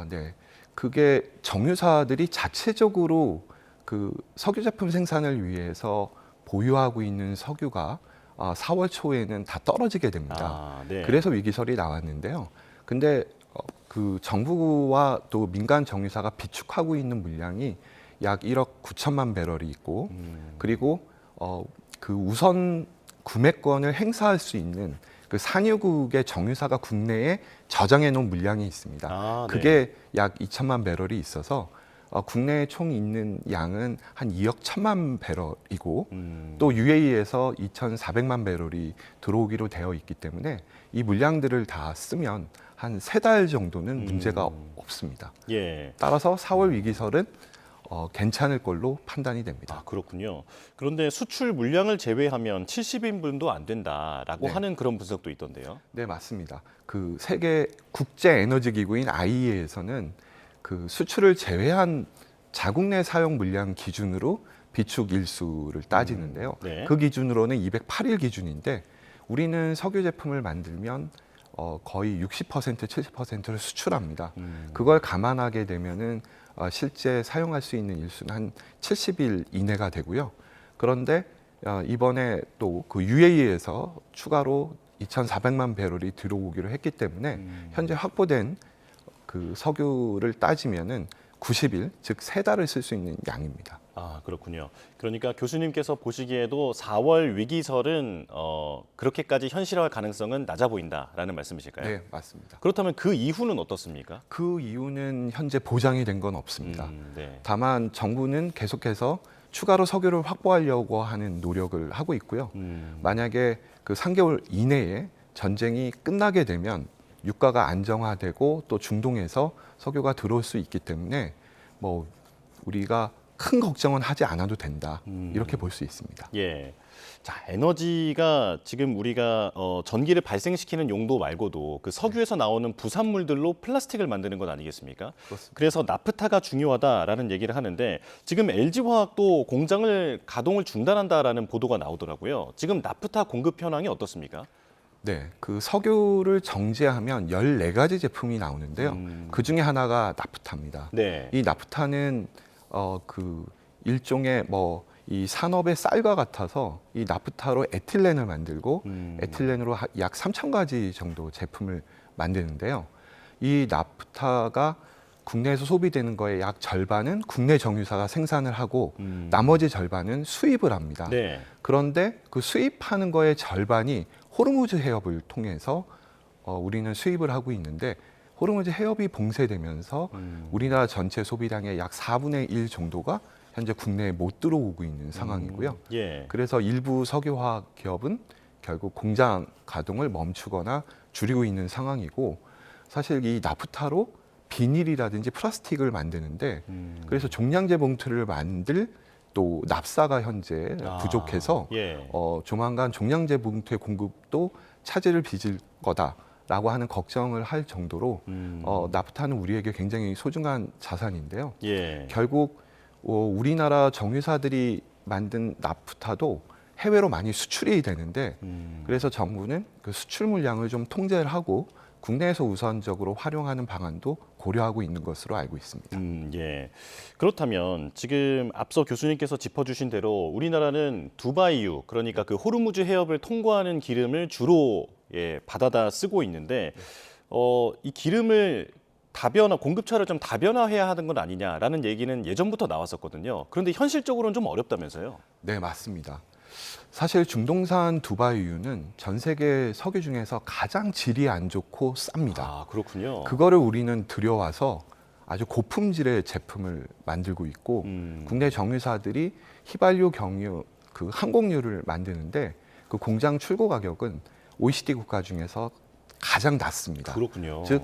네. 그게 정유사들이 자체적으로 그 석유 제품 생산을 위해서 보유하고 있는 석유가 4월 초에는 다 떨어지게 됩니다. 그래서 위기설이 나왔는데요. 근데 그 정부와 또 민간 정유사가 비축하고 있는 물량이 약 1억 9천만 배럴이 있고, 그리고 그 우선 구매권을 행사할 수 있는 그 산유국의 정유사가 국내에 저장해 놓은 물량이 있습니다. 그게 약 2천만 배럴이 있어서 국내에 총 있는 양은 한 2억 1천만 배럴이고, 또 UAE에서 2,400만 배럴이 들어오기로 되어 있기 때문에 이 물량들을 다 쓰면 한 3달 정도는 문제가 없습니다. 따라서 4월 위기설은 괜찮을 걸로 판단이 됩니다. 그렇군요. 그런데 수출 물량을 제외하면 70인분도 안 된다라고 하는 그런 분석도 있던데요. 네, 맞습니다. 그 세계 국제 에너지 기구인 IEA에서는 그 수출을 제외한 자국 내 사용 물량 기준으로 비축 일수를 따지는데요. 그 기준으로는 208일 기준인데, 우리는 석유 제품을 만들면 거의 60%, 70%를 수출합니다. 그걸 감안하게 되면은 실제 사용할 수 있는 일수는 한 70일 이내가 되고요. 그런데 이번에 또 그 UAE에서 추가로 2,400만 배럴이 들어오기로 했기 때문에 현재 확보된 그 석유를 따지면은 90일, 즉 3달을 쓸 수 있는 양입니다. 그렇군요. 그러니까 교수님께서 보시기에도 4월 위기설은 그렇게까지 현실화할 가능성은 낮아 보인다라는 말씀이실까요? 네, 맞습니다. 그렇다면 그 이후는 어떻습니까? 그 이후는 현재 보장이 된 건 없습니다. 다만 정부는 계속해서 추가로 석유를 확보하려고 하는 노력을 하고 있고요. 만약에 그 3개월 이내에 전쟁이 끝나게 되면 유가가 안정화되고 또 중동에서 석유가 들어올 수 있기 때문에 뭐 우리가 큰 걱정은 하지 않아도 된다, 이렇게 볼 수 있습니다. 자, 에너지가 지금 우리가 전기를 발생시키는 용도 말고도 그 석유에서 나오는 부산물들로 플라스틱을 만드는 것 아니겠습니까? 그렇습니다. 그래서 나프타가 중요하다라는 얘기를 하는데 지금 LG화학도 공장을 가동을 중단한다라는 보도가 나오더라고요. 지금 나프타 공급 현황이 어떻습니까? 네, 그 석유를 정제하면 14가지 제품이 나오는데요. 그 중에 하나가 나프타입니다. 네. 이 나프타는 그 일종의 이 산업의 쌀과 같아서 이 나프타로 에틸렌을 만들고 에틸렌으로 약 3,000가지 정도 제품을 만드는데요. 이 나프타가 국내에서 소비되는 거의 약 절반은 국내 정유사가 생산을 하고 나머지 절반은 수입을 합니다. 네. 그런데 그 수입하는 거의 절반이 호르무즈 해협을 통해서 우리는 수입을 하고 있는데 호르무즈 해협이 봉쇄되면서 우리나라 전체 소비량의 약 4분의 1 정도가 현재 국내에 못 들어오고 있는 상황이고요. 예. 그래서 일부 석유화학 기업은 결국 공장 가동을 멈추거나 줄이고 있는 상황이고 사실 이 나프타로 비닐이라든지 플라스틱을 만드는데 그래서 종량제 봉투를 만들 또 납사가 현재 부족해서 예. 조만간 종량제 봉투의 공급도 차질을 빚을 거다라고 하는 걱정을 할 정도로 나프타는 우리에게 굉장히 소중한 자산인데요. 예. 결국 우리나라 정유사들이 만든 나프타도 해외로 많이 수출이 되는데 그래서 정부는 그 수출 물량을 좀 통제를 하고 국내에서 우선적으로 활용하는 방안도 고려하고 있는 것으로 알고 있습니다. 예. 그렇다면 지금 앞서 교수님께서 짚어주신 대로 우리나라는 두바이유, 그러니까 그 호르무즈 해협을 통과하는 기름을 주로 받아다 쓰고 있는데 이 기름을 공급처를 좀 다변화해야 하는 건 아니냐라는 얘기는 예전부터 나왔었거든요. 그런데 현실적으로는 좀 어렵다면서요? 네, 맞습니다. 사실 중동산 두바이유는 전 세계 석유 중에서 가장 질이 안 좋고 쌉니다. 아, 그렇군요. 그거를 우리는 들여와서 아주 고품질의 제품을 만들고 있고 국내 정유사들이 휘발유, 경유, 그 항공유를 만드는데 그 공장 출고 가격은 OECD 국가 중에서 가장 낮습니다. 그렇군요. 즉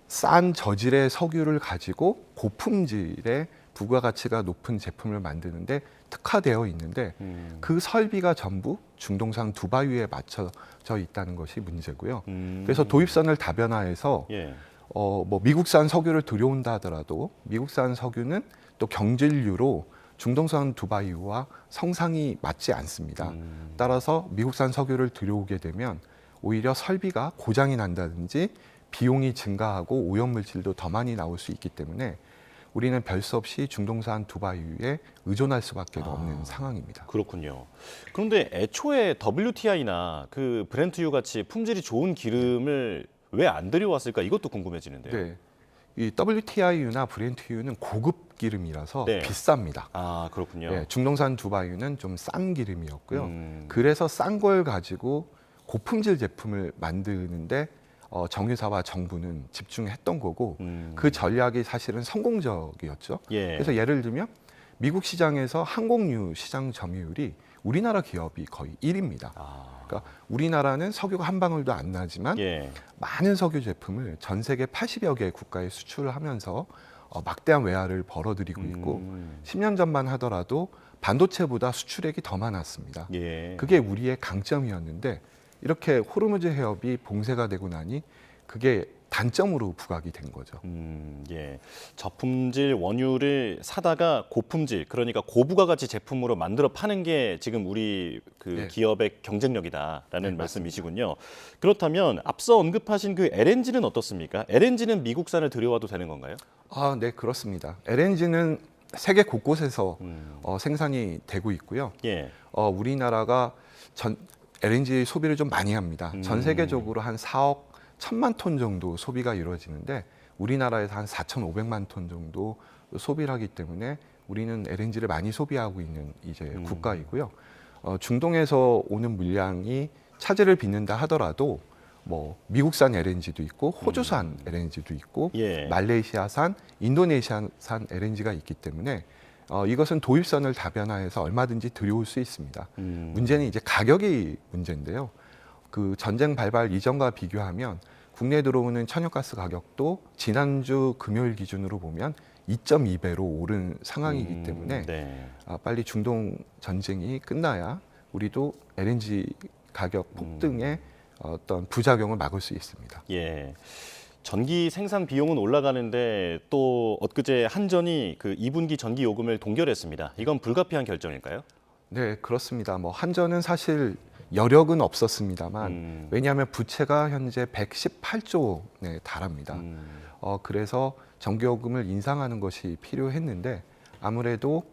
싼 저질의 석유를 가지고 고품질의 부가가치가 높은 제품을 만드는데 특화되어 있는데 그 설비가 전부 중동산 두바이유에 맞춰져 있다는 것이 문제고요. 그래서 도입선을 다변화해서 미국산 석유를 들여온다 하더라도 미국산 석유는 또 경질유로 중동산 두바이유와 성상이 맞지 않습니다. 따라서 미국산 석유를 들여오게 되면 오히려 설비가 고장이 난다든지 비용이 증가하고 오염물질도 더 많이 나올 수 있기 때문에 우리는 별 수 없이 중동산 두바이유에 의존할 수밖에 없는 상황입니다. 그렇군요. 그런데 애초에 WTI나 그 브렌트유 같이 품질이 좋은 기름을 왜 안 들여왔을까? 이것도 궁금해지는데요. 네, 이 WTI유나 브렌트유는 고급 기름이라서 네. 비쌉니다. 아, 그렇군요. 네, 중동산 두바이유는 좀 싼 기름이었고요. 그래서 싼 걸 가지고 고품질 제품을 만드는데 정유사와 정부는 집중했던 거고 그 전략이 사실은 성공적이었죠. 예. 그래서 예를 들면 미국 시장에서 항공유 시장 점유율이 우리나라 기업이 거의 1위입니다. 그러니까 우리나라는 석유가 한 방울도 안 나지만 많은 석유 제품을 전 세계 80여 개 국가에 수출을 하면서 막대한 외화를 벌어들이고 있고 10년 전만 하더라도 반도체보다 수출액이 더 많았습니다. 그게 우리의 강점이었는데 이렇게 호르무즈 해협이 봉쇄가 되고 나니 그게 단점으로 부각이 된 거죠. 예. 저품질 원유를 사다가 고품질, 그러니까 고부가가치 제품으로 만들어 파는 게 지금 우리 그 기업의 경쟁력이다라는 말씀이시군요. 그렇다면 앞서 언급하신 그 LNG는 어떻습니까? LNG는 미국산을 들여와도 되는 건가요? 아, 네, 그렇습니다. LNG는 세계 곳곳에서 생산이 되고 있고요. 우리나라가 LNG 소비를 좀 많이 합니다. 전 세계적으로 한 4억 1천만 톤 정도 소비가 이루어지는데 우리나라에서 한 4,500만 톤 정도 소비를 하기 때문에 우리는 LNG를 많이 소비하고 있는 이제 국가이고요. 중동에서 오는 물량이 차질을 빚는다 하더라도 미국산 LNG도 있고 호주산 LNG도 있고 말레이시아산, 인도네시아산 LNG가 있기 때문에 이것은 도입선을 다변화해서 얼마든지 들여올 수 있습니다. 문제는 이제 가격이 문제인데요. 그 전쟁 발발 이전과 비교하면 국내에 들어오는 천연가스 가격도 지난주 금요일 기준으로 보면 2.2배로 오른 상황이기 때문에 빨리 중동 전쟁이 끝나야 우리도 LNG 가격 폭등의 어떤 부작용을 막을 수 있습니다. 예. 전기 생산 비용은 올라가는데 또 엊그제 한전이 그 2분기 전기 요금을 동결했습니다. 이건 불가피한 결정일까요? 네, 그렇습니다. 뭐 한전은 사실 여력은 없었습니다만 왜냐하면 부채가 현재 118조에 달합니다. 그래서 전기요금을 인상하는 것이 필요했는데 아무래도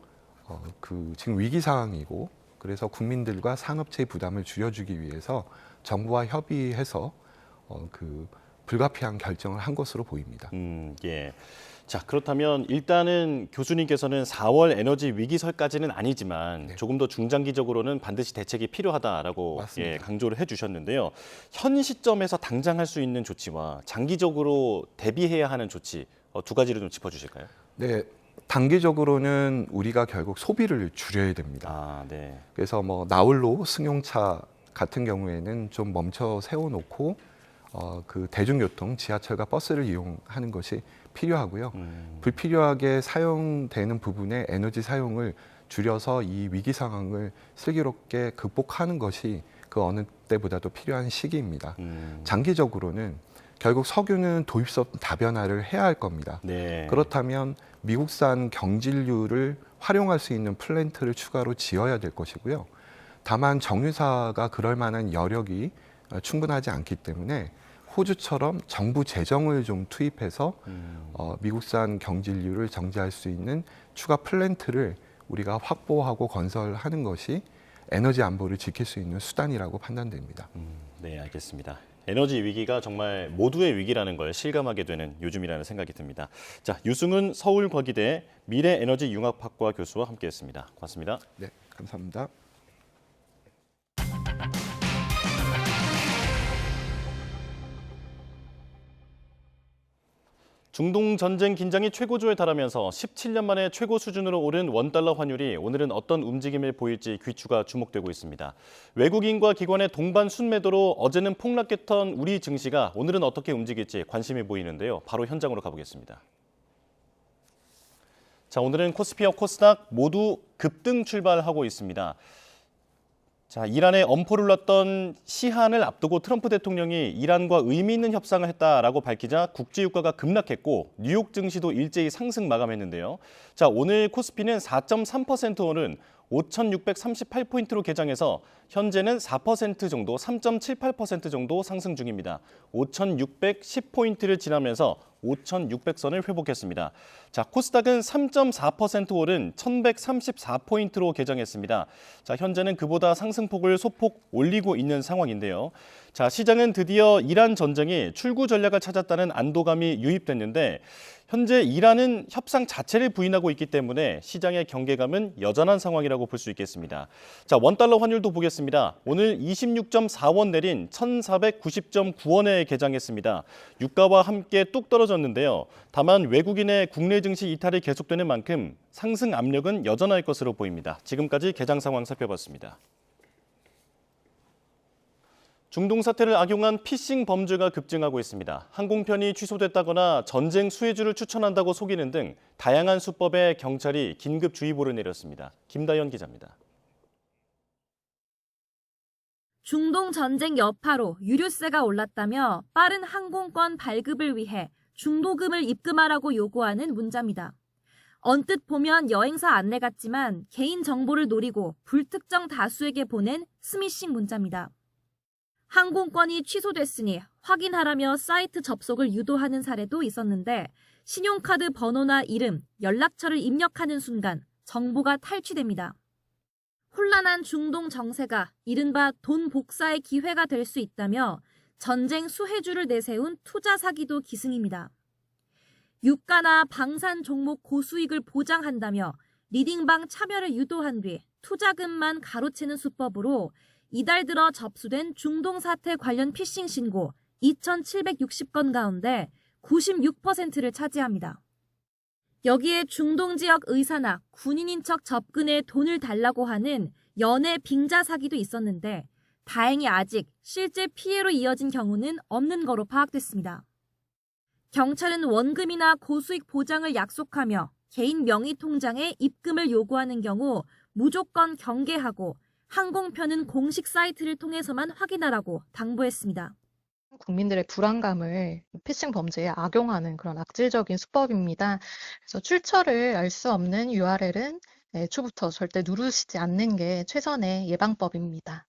지금 위기 상황이고 그래서 국민들과 산업체의 부담을 줄여주기 위해서 정부와 협의해서 불가피한 결정을 한 것으로 보입니다. 예. 자, 그렇다면 일단은 교수님께서는 4월 에너지 위기설까지는 아니지만 조금 더 중장기적으로는 반드시 대책이 필요하다라고 강조를 해주셨는데요. 현 시점에서 당장 할 수 있는 조치와 장기적으로 대비해야 하는 조치 두 가지를 좀 짚어주실까요? 네, 단기적으로는 우리가 결국 소비를 줄여야 됩니다. 네. 그래서 뭐 나홀로 승용차 같은 경우에는 좀 멈춰 세워놓고 대중교통, 지하철과 버스를 이용하는 것이 필요하고요. 불필요하게 사용되는 부분의 에너지 사용을 줄여서 이 위기 상황을 슬기롭게 극복하는 것이 그 어느 때보다도 필요한 시기입니다. 장기적으로는 결국 석유는 도입선 다변화를 해야 할 겁니다. 네. 그렇다면 미국산 경질유를 활용할 수 있는 플랜트를 추가로 지어야 될 것이고요. 다만 정유사가 그럴 만한 여력이 충분하지 않기 때문에 호주처럼 정부 재정을 좀 투입해서 미국산 경질유를 정제할 수 있는 추가 플랜트를 우리가 확보하고 건설하는 것이 에너지 안보를 지킬 수 있는 수단이라고 판단됩니다. 네, 알겠습니다. 에너지 위기가 정말 모두의 위기라는 걸 실감하게 되는 요즘이라는 생각이 듭니다. 자, 유승훈 서울과기대 미래에너지융합학과 교수와 함께했습니다. 고맙습니다. 네, 감사합니다. 중동 전쟁 긴장이 최고조에 달하면서 17년 만에 최고 수준으로 오른 원달러 환율이 오늘은 어떤 움직임을 보일지 귀추가 주목되고 있습니다. 외국인과 기관의 동반 순매도로 어제는 폭락했던 우리 증시가 오늘은 어떻게 움직일지 관심이 보이는데요. 바로 현장으로 가보겠습니다. 자, 오늘은 코스피와 코스닥 모두 급등 출발하고 있습니다. 자, 이란에 엄포를 놨던 시한을 앞두고 트럼프 대통령이 이란과 의미 있는 협상을 했다라고 밝히자 국제유가가 급락했고 뉴욕 증시도 일제히 상승 마감했는데요. 자, 오늘 코스피는 4.3% 오른 5,638포인트로 개장해서 현재는 4% 정도, 3.78% 정도 상승 중입니다. 5,610포인트를 지나면서 5,600선을 회복했습니다. 자, 코스닥은 3.4% 오른 1,134포인트로 개장했습니다. 자, 현재는 그보다 상승폭을 소폭 올리고 있는 상황인데요. 자, 시장은 드디어 이란 전쟁이 출구 전략을 찾았다는 안도감이 유입됐는데 현재 이란은 협상 자체를 부인하고 있기 때문에 시장의 경계감은 여전한 상황이라고 볼 수 있겠습니다. 자, 원달러 환율도 보겠습니다. 오늘 26.4원 내린 1,490.9원에 개장했습니다. 유가와 함께 뚝 떨어졌는데요. 다만 외국인의 국내 증시 이탈이 계속되는 만큼 상승 압력은 여전할 것으로 보입니다. 지금까지 개장 상황 살펴봤습니다. 중동 사태를 악용한 피싱 범죄가 급증하고 있습니다. 항공편이 취소됐다거나 전쟁 수혜주를 추천한다고 속이는 등 다양한 수법에 경찰이 긴급주의보를 내렸습니다. 김다연 기자입니다. 중동 전쟁 여파로 유류세가 올랐다며 빠른 항공권 발급을 위해 중도금을 입금하라고 요구하는 문자입니다. 언뜻 보면 여행사 안내 같지만 개인 정보를 노리고 불특정 다수에게 보낸 스미싱 문자입니다. 항공권이 취소됐으니 확인하라며 사이트 접속을 유도하는 사례도 있었는데 신용카드 번호나 이름, 연락처를 입력하는 순간 정보가 탈취됩니다. 혼란한 중동 정세가 이른바 돈 복사의 기회가 될 수 있다며 전쟁 수혜주를 내세운 투자 사기도 기승입니다. 유가나 방산 종목 고수익을 보장한다며 리딩방 참여를 유도한 뒤 투자금만 가로채는 수법으로 이달 들어 접수된 중동 사태 관련 피싱 신고 2,760건 가운데 96%를 차지합니다. 여기에 중동 지역 의사나 군인인 척 접근해 돈을 달라고 하는 연애 빙자 사기도 있었는데 다행히 아직 실제 피해로 이어진 경우는 없는 거로 파악됐습니다. 경찰은 원금이나 고수익 보장을 약속하며 개인 명의 통장에 입금을 요구하는 경우 무조건 경계하고 항공편은 공식 사이트를 통해서만 확인하라고 당부했습니다. 국민들의 불안감을 피싱 범죄에 악용하는 그런 악질적인 수법입니다. 그래서 출처를 알 수 없는 URL은 애초부터 절대 누르시지 않는 게 최선의 예방법입니다.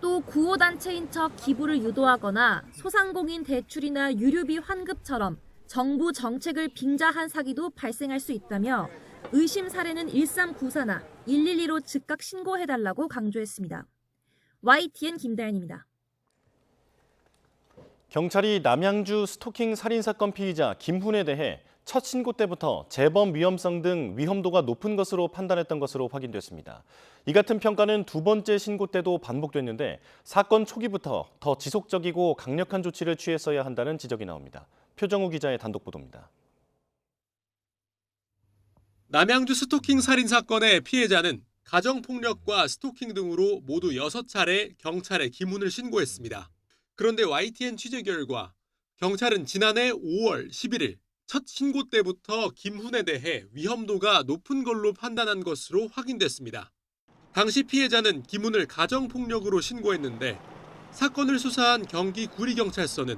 또 구호단체인 척 기부를 유도하거나 소상공인 대출이나 유류비 환급처럼 정부 정책을 빙자한 사기도 발생할 수 있다며 의심 사례는 1394나 112로 즉각 신고해달라고 강조했습니다. YTN 김다연입니다. 경찰이 남양주 스토킹 살인사건 피의자 김훈에 대해 첫 신고 때부터 재범 위험성 등 위험도가 높은 것으로 판단했던 것으로 확인됐습니다. 이 같은 평가는 두 번째 신고 때도 반복됐는데 사건 초기부터 더 지속적이고 강력한 조치를 취했어야 한다는 지적이 나옵니다. 표정우 기자의 단독 보도입니다. 남양주 스토킹 살인사건의 피해자는 가정폭력과 스토킹 등으로 모두 6차례 경찰에 김훈을 신고했습니다. 그런데 YTN 취재 결과 경찰은 지난해 5월 11일 첫 신고 때부터 김훈에 대해 위험도가 높은 걸로 판단한 것으로 확인됐습니다. 당시 피해자는 김훈을 가정폭력으로 신고했는데 사건을 수사한 경기 구리경찰서는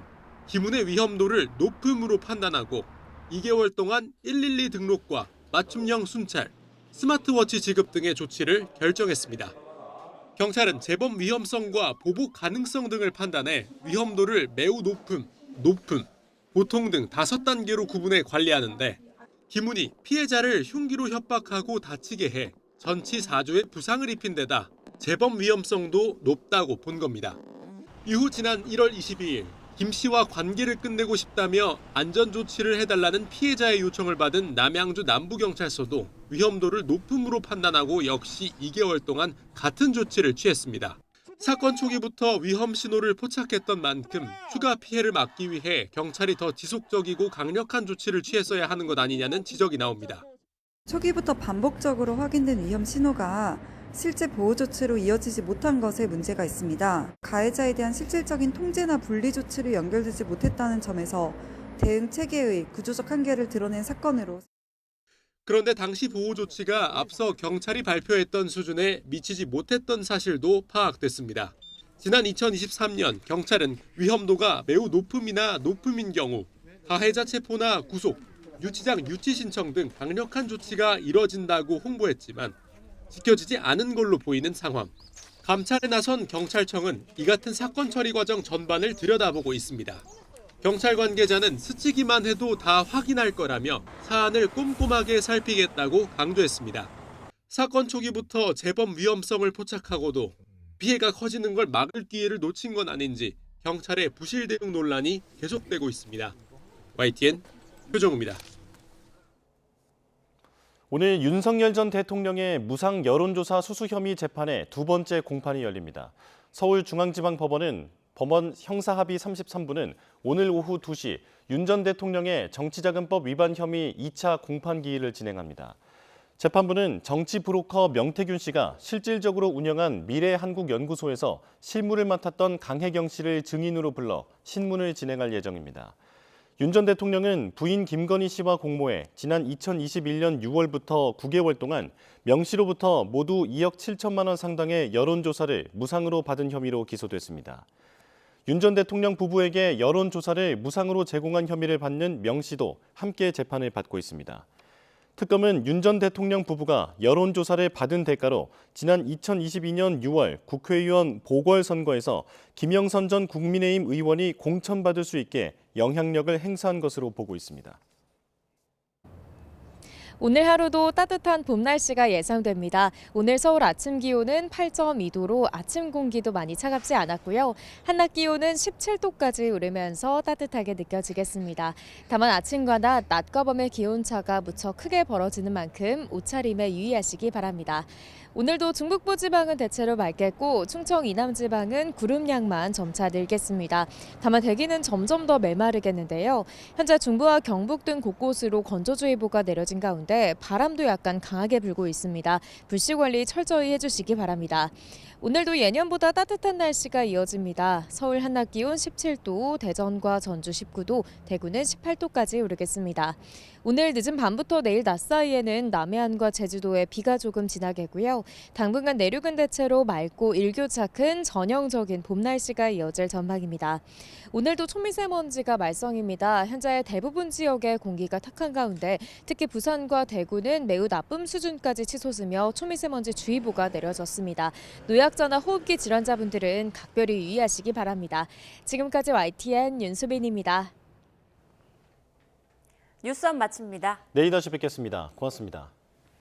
김훈의 위험도를 높음으로 판단하고 2개월 동안 112 등록과 맞춤형 순찰, 스마트워치 지급 등의 조치를 결정했습니다. 경찰은 재범 위험성과 보복 가능성 등을 판단해 위험도를 매우 높음, 보통 등 5단계로 구분해 관리하는데 김훈이 피해자를 흉기로 협박하고 다치게 해 전치 4주의 부상을 입힌 데다 재범 위험성도 높다고 본 겁니다. 이후 지난 1월 22일 김 씨와 관계를 끝내고 싶다며 안전조치를 해달라는 피해자의 요청을 받은 남양주 남부경찰서도 위험도를 높음으로 판단하고 역시 2개월 동안 같은 조치를 취했습니다. 사건 초기부터 위험 신호를 포착했던 만큼 추가 피해를 막기 위해 경찰이 더 지속적이고 강력한 조치를 취했어야 하는 것 아니냐는 지적이 나옵니다. 초기부터 반복적으로 확인된 위험 신호가 실제 보호 조치로 이어지지 못한 것에 문제가 있습니다. 가해자에 대한 실질적인 통제나 분리 조치로 연결되지 못했다는 점에서 대응 체계의 구조적 한계를 드러낸 사건으로. 그런데 당시 보호 조치가 앞서 경찰이 발표했던 수준에 미치지 못했던 사실도 파악됐습니다. 지난 2023년 경찰은 위험도가 매우 높음이나 높음인 경우 가해자 체포나 구속, 유치장 유치 신청 등 강력한 조치가 이뤄진다고 홍보했지만 지켜지지 않은 걸로 보이는 상황. 감찰에 나선 경찰청은 이 같은 사건 처리 과정 전반을 들여다보고 있습니다. 경찰 관계자는 스치기만 해도 다 확인할 거라며 사안을 꼼꼼하게 살피겠다고 강조했습니다. 사건 초기부터 재범 위험성을 포착하고도 피해가 커지는 걸 막을 기회를 놓친 건 아닌지 경찰의 부실 대응 논란이 계속되고 있습니다. YTN 표정우입니다. 오늘 윤석열 전 대통령의 무상 여론조사 수수 혐의 재판의 두 번째 공판이 열립니다. 서울중앙지방법원은 법원 형사합의 33부는 오늘 오후 2시 윤 전 대통령의 정치자금법 위반 혐의 2차 공판 기일을 진행합니다. 재판부는 정치 브로커 명태균 씨가 실질적으로 운영한 미래한국연구소에서 실무를 맡았던 강혜경 씨를 증인으로 불러 신문을 진행할 예정입니다. 윤 전 대통령은 부인 김건희 씨와 공모해 지난 2021년 6월부터 9개월 동안 명 씨로부터 모두 2억 7천만 원 상당의 여론조사를 무상으로 받은 혐의로 기소됐습니다. 윤 전 대통령 부부에게 여론조사를 무상으로 제공한 혐의를 받는 명 씨도 함께 재판을 받고 있습니다. 특검은 윤 전 대통령 부부가 여론조사를 받은 대가로 지난 2022년 6월 국회의원 보궐선거에서 김영선 전 국민의힘 의원이 공천받을 수 있게 영향력을 행사한 것으로 보고 있습니다. 오늘 하루도 따뜻한 봄 날씨가 예상됩니다. 오늘 서울 아침 기온은 8.2도로 아침 공기도 많이 차갑지 않았고요. 한낮 기온은 17도까지 오르면서 따뜻하게 느껴지겠습니다. 다만 아침과 낮과 밤의 기온차가 무척 크게 벌어지는 만큼 옷차림에 유의하시기 바랍니다. 오늘도 중북부 지방은 대체로 맑겠고 충청 이남 지방은 구름량만 점차 늘겠습니다. 다만 대기는 점점 더 메마르겠는데요. 현재 중부와 경북 등 곳곳으로 건조주의보가 내려진 가운데 바람도 약간 강하게 불고 있습니다. 불씨 관리 철저히 해주시기 바랍니다. 오늘도 예년보다 따뜻한 날씨가 이어집니다. 서울 한낮 기온 17도, 대전과 전주 19도, 대구는 18도까지 오르겠습니다. 오늘 늦은 밤부터 내일 낮 사이에는 남해안과 제주도에 비가 조금 지나겠고요. 당분간 내륙은 대체로 맑고 일교차큰 전형적인 봄 날씨가 이어질 전망입니다. 오늘도 초미세먼지가 말썽입니다. 현재 대부분 지역에 공기가 탁한 가운데 특히 부산과 대구는 매우 나쁨 수준까지 치솟으며 초미세먼지 주의보가 내려졌습니다. 노약자나 호흡기 질환자분들은 각별히 유의하시기 바랍니다. 지금까지 YTN 윤수빈입니다. 뉴스업 마칩니다. 내일 다시 뵙겠습니다. 고맙습니다.